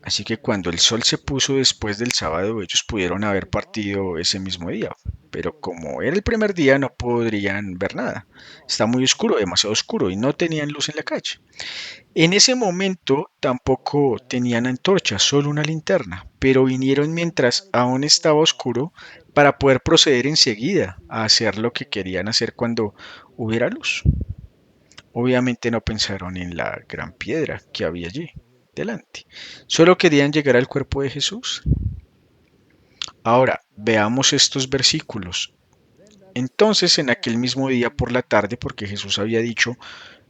así que cuando el sol se puso después del sábado, ellos pudieron haber partido ese mismo día, pero como era el primer día no podrían ver nada. Está muy oscuro, demasiado oscuro, y no tenían luz en la calle. En ese momento tampoco tenían antorchas, solo una linterna, pero vinieron mientras aún estaba oscuro para poder proceder enseguida a hacer lo que querían hacer cuando hubiera luz. Obviamente no pensaron en la gran piedra que había allí delante. Solo querían llegar al cuerpo de Jesús. Ahora, veamos estos versículos. Entonces, en aquel mismo día por la tarde, porque Jesús había dicho,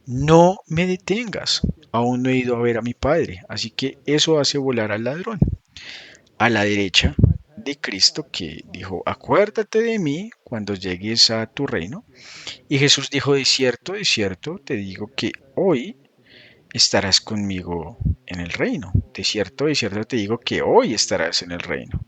no me detengas, aún no he ido a ver a mi Padre. Así que eso hace volar al ladrón. A la derecha de Cristo que dijo, acuérdate de mí cuando llegues a tu reino. Y Jesús dijo, de cierto, te digo que hoy estarás conmigo en el reino. De cierto te digo que hoy estarás en el reino.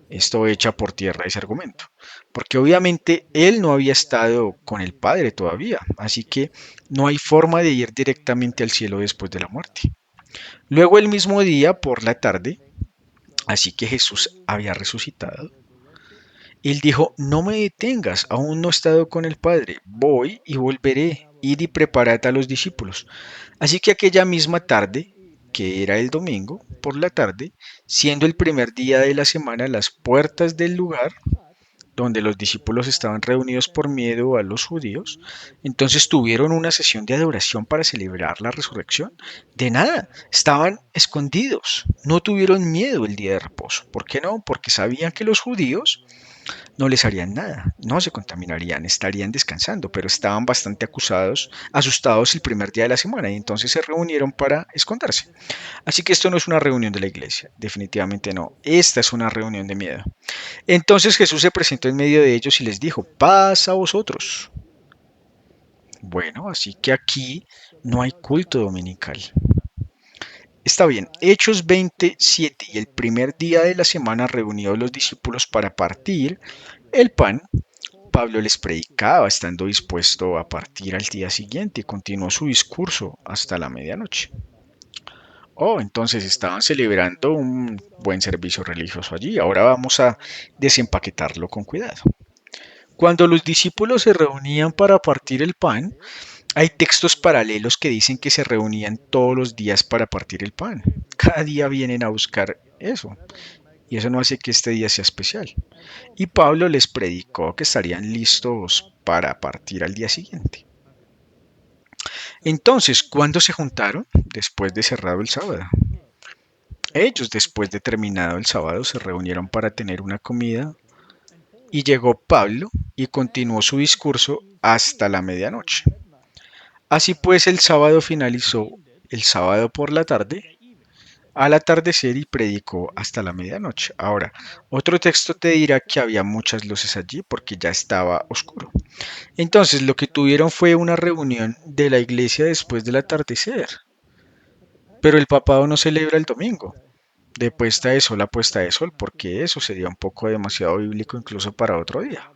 Esto echa por tierra ese argumento, porque obviamente él no había estado con el Padre todavía, así que no hay forma de ir directamente al cielo después de la muerte. Luego el mismo día, por la tarde, así que Jesús había resucitado, él dijo, no me detengas, aún no he estado con el Padre, voy y volveré, id y preparad a los discípulos. Así que aquella misma tarde, que era el domingo, por la tarde, siendo el primer día de la semana, las puertas del lugar donde los discípulos estaban reunidos por miedo a los judíos, entonces tuvieron una sesión de adoración para celebrar la resurrección. De nada, estaban escondidos, no tuvieron miedo el día de reposo. ¿Por qué no? Porque sabían que los judíos No les harían nada, no se contaminarían, estarían descansando, pero estaban bastante asustados el primer día de la semana y entonces se reunieron para esconderse. Así que esto no es una reunión de la iglesia, definitivamente no, esta es una reunión de miedo. Entonces Jesús se presentó en medio de ellos y les dijo, paz a vosotros. Bueno, así que aquí no hay culto dominical. Está bien, Hechos 27 y el primer día de la semana reunidos los discípulos para partir el pan, Pablo les predicaba estando dispuesto a partir al día siguiente y continuó su discurso hasta la medianoche. Oh, entonces estaban celebrando un buen servicio religioso allí. Ahora vamos a desempaquetarlo con cuidado. Cuando los discípulos se reunían para partir el pan, hay textos paralelos que dicen que se reunían todos los días para partir el pan. Cada día vienen a buscar eso. Y eso no hace que este día sea especial. Y Pablo les predicó que estarían listos para partir al día siguiente. Entonces, ¿cuándo se juntaron? Después de cerrado el sábado. Ellos, después de terminado el sábado, se reunieron para tener una comida y llegó Pablo y continuó su discurso hasta la medianoche. Así pues, el sábado finalizó el sábado por la tarde, al atardecer y predicó hasta la medianoche. Ahora, otro texto te dirá que había muchas luces allí porque ya estaba oscuro. Entonces, lo que tuvieron fue una reunión de la iglesia después del atardecer. Pero el papado no celebra el domingo, de puesta de sol a puesta de sol, porque eso sería un poco demasiado bíblico incluso para otro día.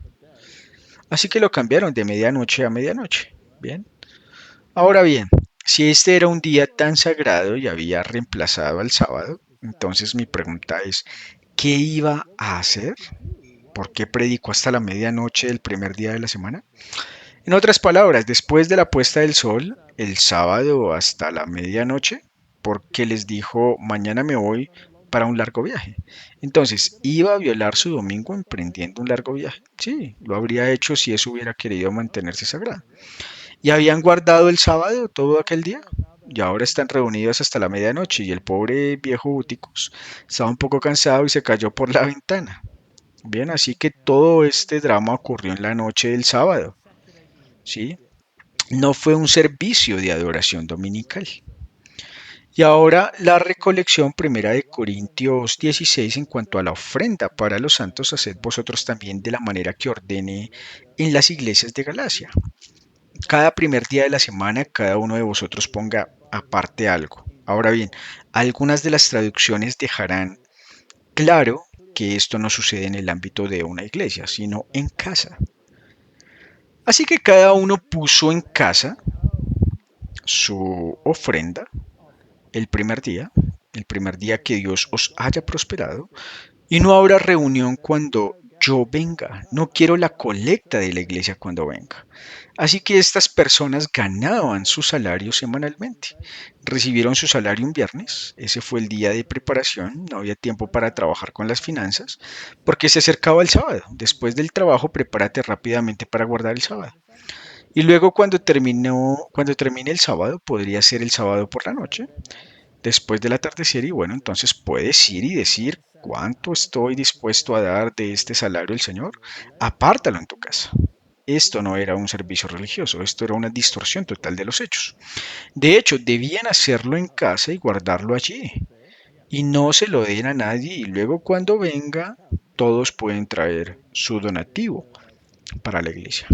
Así que lo cambiaron de medianoche a medianoche. Bien. Ahora bien, si este era un día tan sagrado y había reemplazado al sábado, entonces mi pregunta es, ¿qué iba a hacer? ¿Por qué predicó hasta la medianoche del primer día de la semana? En otras palabras, después de la puesta del sol, el sábado hasta la medianoche, porque les dijo, mañana me voy para un largo viaje. Entonces, ¿iba a violar su domingo emprendiendo un largo viaje? Sí, lo habría hecho si eso hubiera querido mantenerse sagrado. ¿Y habían guardado el sábado todo aquel día? Y ahora están reunidos hasta la medianoche y el pobre viejo Búticos estaba un poco cansado y se cayó por la ventana. Bien, así que todo este drama ocurrió en la noche del sábado. ¿Sí? No fue un servicio de adoración dominical. Y ahora la recolección primera de Corintios 16 en cuanto a la ofrenda para los santos, haced vosotros también de la manera que ordene en las iglesias de Galacia. Cada primer día de la semana, cada uno de vosotros ponga aparte algo. Ahora bien, algunas de las traducciones dejarán claro que esto no sucede en el ámbito de una iglesia, sino en casa. Así que cada uno puso en casa su ofrenda el primer día que Dios os haya prosperado, y no habrá reunión cuando yo venga. No quiero la colecta de la iglesia cuando venga. Así que estas personas ganaban su salario semanalmente. Recibieron su salario un viernes, ese fue el día de preparación, no había tiempo para trabajar con las finanzas, porque se acercaba el sábado. Después del trabajo, prepárate rápidamente para guardar el sábado. Y luego cuando termine el sábado, podría ser el sábado por la noche, después del atardecer, y bueno, entonces puedes ir y decir cuánto estoy dispuesto a dar de este salario al Señor, apártalo en tu casa. Esto no era un servicio religioso, esto era una distorsión total de los hechos. De hecho, debían hacerlo en casa y guardarlo allí, y no se lo den a nadie, y luego cuando venga, todos pueden traer su donativo para la iglesia.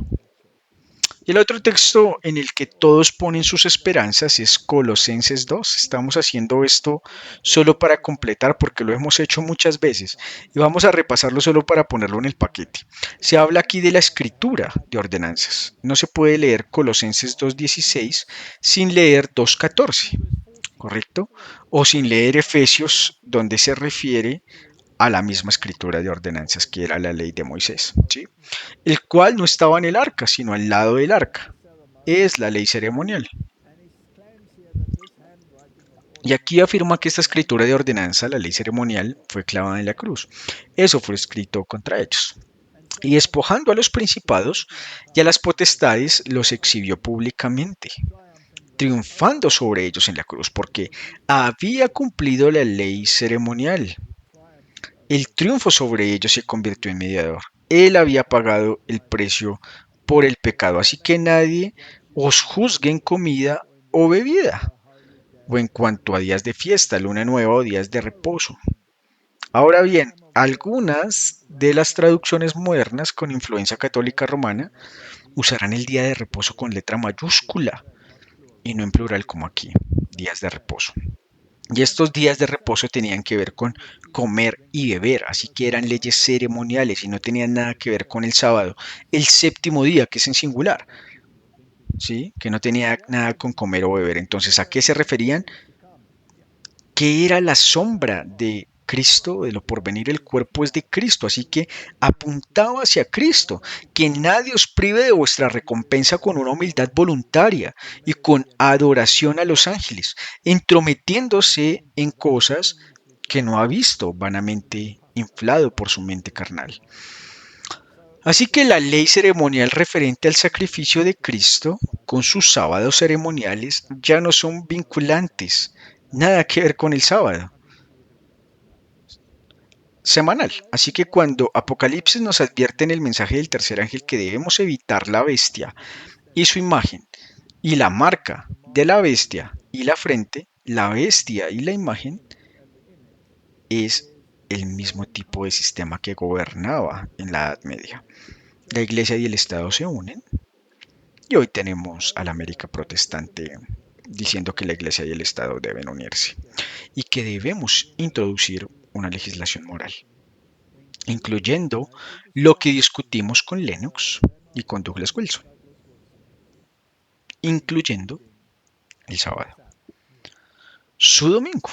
Y el otro texto en el que todos ponen sus esperanzas es Colosenses 2. Estamos haciendo esto solo para completar porque lo hemos hecho muchas veces y vamos a repasarlo solo para ponerlo en el paquete. Se habla aquí de la escritura de ordenanzas. No se puede leer Colosenses 2.16 sin leer 2.14, ¿correcto? O sin leer Efesios, donde se refiere a la misma escritura de ordenanzas que era la ley de Moisés, ¿sí? El cual no estaba en el arca, sino al lado del arca. Es la ley ceremonial. Y aquí afirma que esta escritura de ordenanza, la ley ceremonial, fue clavada en la cruz. Eso fue escrito contra ellos. Y despojando a los principados y a las potestades, los exhibió públicamente, triunfando sobre ellos en la cruz, porque había cumplido la ley ceremonial. El triunfo sobre ellos se convirtió en mediador. Él había pagado el precio por el pecado. Así que nadie os juzgue en comida o bebida, o en cuanto a días de fiesta, luna nueva o días de reposo. Ahora bien, algunas de las traducciones modernas con influencia católica romana usarán el día de reposo con letra mayúscula y no en plural como aquí, días de reposo. Y estos días de reposo tenían que ver con comer y beber, así que eran leyes ceremoniales y no tenían nada que ver con el sábado, el séptimo día, que es en singular, ¿sí? Que no tenía nada con comer o beber. Entonces, ¿a qué se referían? Que era la sombra de Cristo, de lo porvenir, el cuerpo es de Cristo, así que apuntaba hacia Cristo, que nadie os prive de vuestra recompensa con una humildad voluntaria y con adoración a los ángeles, entrometiéndose en cosas que no ha visto, vanamente inflado por su mente carnal. Así que la ley ceremonial referente al sacrificio de Cristo, con sus sábados ceremoniales, ya no son vinculantes, nada que ver con el sábado semanal. Así que cuando Apocalipsis nos advierte en el mensaje del tercer ángel que debemos evitar la bestia y su imagen y la marca de la bestia y la frente, la bestia y la imagen es el mismo tipo de sistema que gobernaba en la Edad Media. La iglesia y el Estado se unen y hoy tenemos a la América protestante diciendo que la iglesia y el Estado deben unirse y que debemos introducir una legislación moral, incluyendo lo que discutimos con Lennox y con Douglas Wilson, incluyendo el sábado, su domingo.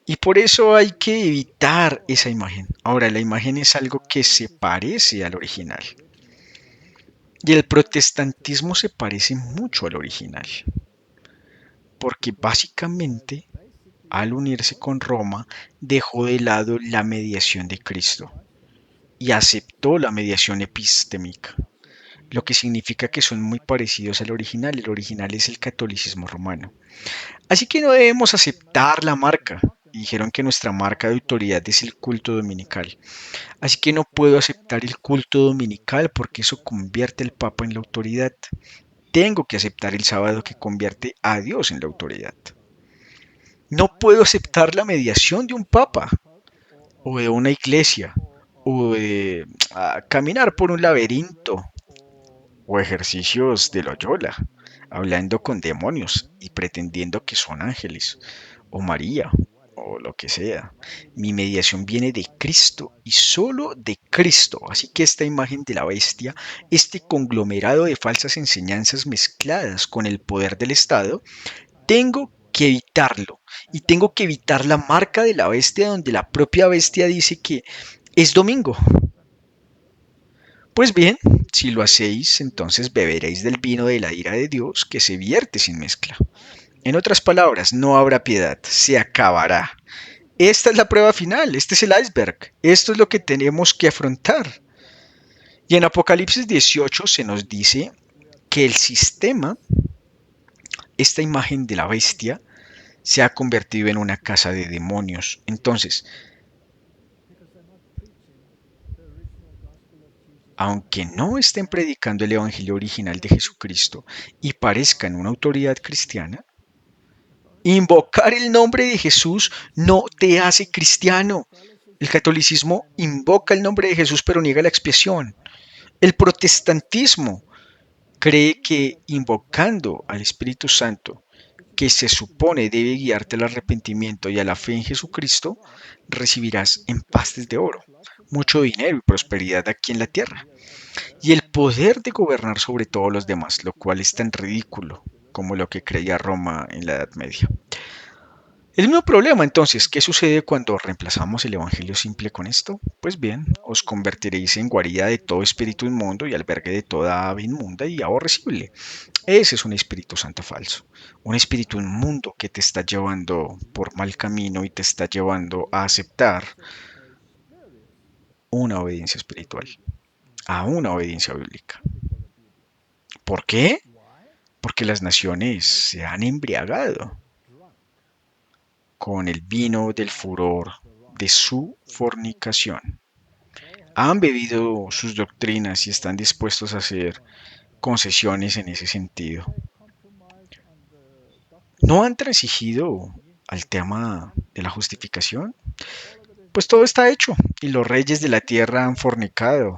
Y por eso hay que evitar esa imagen. Ahora, la imagen es algo que se parece al original. Y el protestantismo se parece mucho al original. Porque básicamente, al unirse con Roma, dejó de lado la mediación de Cristo y aceptó la mediación epistémica, lo que significa que son muy parecidos al original. El original es el catolicismo romano. Así que no debemos aceptar la marca. Dijeron que nuestra marca de autoridad es el culto dominical. Así que no puedo aceptar el culto dominical porque eso convierte al Papa en la autoridad. Tengo que aceptar el sábado que convierte a Dios en la autoridad. No puedo aceptar la mediación de un Papa o de una iglesia o de caminar por un laberinto o ejercicios de Loyola, hablando con demonios y pretendiendo que son ángeles, o María, o lo que sea. Mi mediación viene de Cristo y solo de Cristo. Así que esta imagen de la bestia, este conglomerado de falsas enseñanzas mezcladas con el poder del Estado, tengo que evitarlo. Y tengo que evitar la marca de la bestia donde la propia bestia dice que es domingo. Pues bien, si lo hacéis, entonces beberéis del vino de la ira de Dios que se vierte sin mezcla. En otras palabras, no habrá piedad, se acabará. Esta es la prueba final, este es el iceberg, esto es lo que tenemos que afrontar. Y en Apocalipsis 18 se nos dice que el sistema, esta imagen de la bestia, se ha convertido en una casa de demonios. Entonces, aunque no estén predicando el evangelio original de Jesucristo y parezcan una autoridad cristiana, invocar el nombre de Jesús no te hace cristiano. El catolicismo invoca el nombre de Jesús pero niega la expiación. El protestantismo cree que invocando al Espíritu Santo, que se supone debe guiarte al arrepentimiento y a la fe en Jesucristo, recibirás empastes de oro, mucho dinero y prosperidad aquí en la tierra, y el poder de gobernar sobre todos los demás, lo cual es tan ridículo como lo que creía Roma en la Edad Media. El mismo problema entonces, ¿qué sucede cuando reemplazamos el Evangelio simple con esto? Pues bien, os convertiréis en guarida de todo espíritu inmundo y albergue de toda ave inmunda y aborrecible. Ese es un Espíritu Santo falso, un espíritu inmundo que te está llevando por mal camino y te está llevando a aceptar una obediencia espiritual, a una obediencia bíblica. ¿Por qué? Porque las naciones se han embriagado con el vino del furor de su fornicación. han bebido sus doctrinas y están dispuestos a hacer concesiones en ese sentido. ¿No han transigido al tema de la justificación? Pues todo está hecho y los reyes de la tierra han fornicado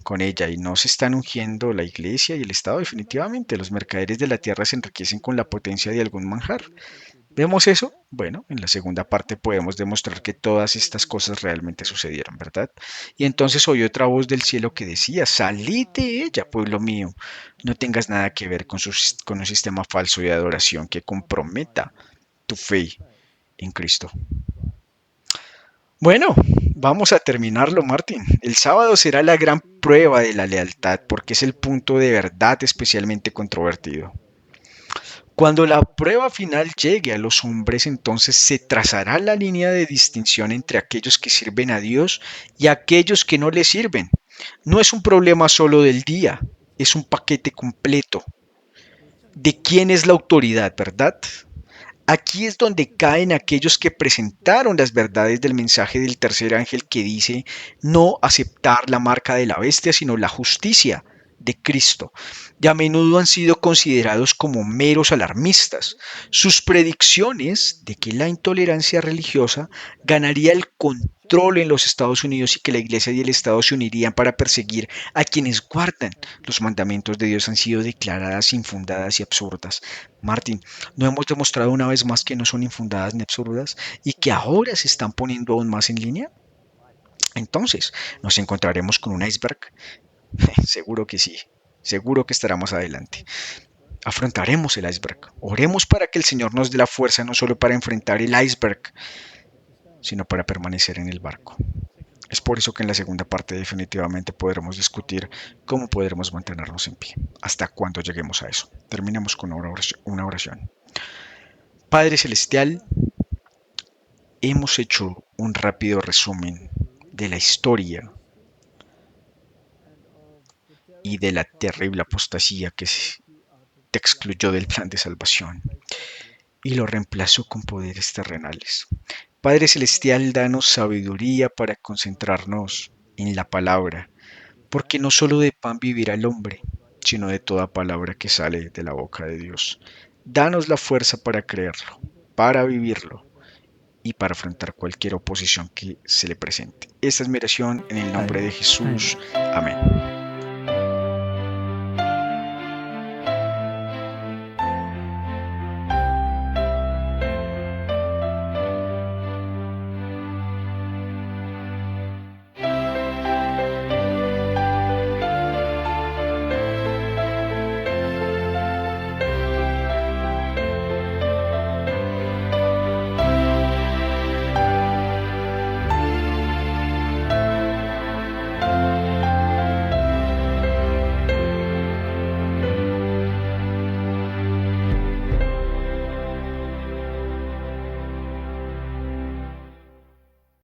con ella y no se están ungiendo la iglesia y el Estado definitivamente. Los mercaderes de la tierra se enriquecen con la potencia de algún manjar. ¿Vemos eso? Bueno, en la segunda parte podemos demostrar que todas estas cosas realmente sucedieron, ¿verdad? Y entonces oí otra voz del cielo que decía, salid de ella, pueblo mío, no tengas nada que ver con un sistema falso de adoración que comprometa tu fe en Cristo. Bueno, vamos a terminarlo, Martín. El sábado será la gran prueba de la lealtad porque es el punto de verdad especialmente controvertido. Cuando la prueba final llegue a los hombres, entonces se trazará la línea de distinción entre aquellos que sirven a Dios y aquellos que no le sirven. No es un problema solo del día, es un paquete completo. ¿De quién es la autoridad, verdad? Aquí es donde caen aquellos que presentaron las verdades del mensaje del tercer ángel que dice no aceptar la marca de la bestia, sino la justicia de Cristo. Y a menudo han sido considerados como meros alarmistas. Sus predicciones de que la intolerancia religiosa ganaría el control en los Estados Unidos y que la Iglesia y el Estado se unirían para perseguir a quienes guardan los mandamientos de Dios han sido declaradas infundadas y absurdas. Martin, ¿no hemos demostrado una vez más que no son infundadas ni absurdas y que ahora se están poniendo aún más en línea? Entonces, ¿nos encontraremos con un iceberg? Seguro que sí. Seguro que estará más adelante. Afrontaremos el iceberg. Oremos para que el Señor nos dé la fuerza no solo para enfrentar el iceberg, sino para permanecer en el barco. Es por eso que en la segunda parte definitivamente podremos discutir cómo podremos mantenernos en pie, hasta cuando lleguemos a eso. Terminemos con una oración. Padre Celestial, hemos hecho un rápido resumen de la historia y de la terrible apostasía que te excluyó del plan de salvación y lo reemplazó con poderes terrenales. Padre Celestial, danos sabiduría para concentrarnos en la palabra, porque no solo de pan vivirá el hombre, sino de toda palabra que sale de la boca de Dios. Danos la fuerza para creerlo, para vivirlo y para afrontar cualquier oposición que se le presente. Esta es mi oración en el nombre de Jesús. Amén.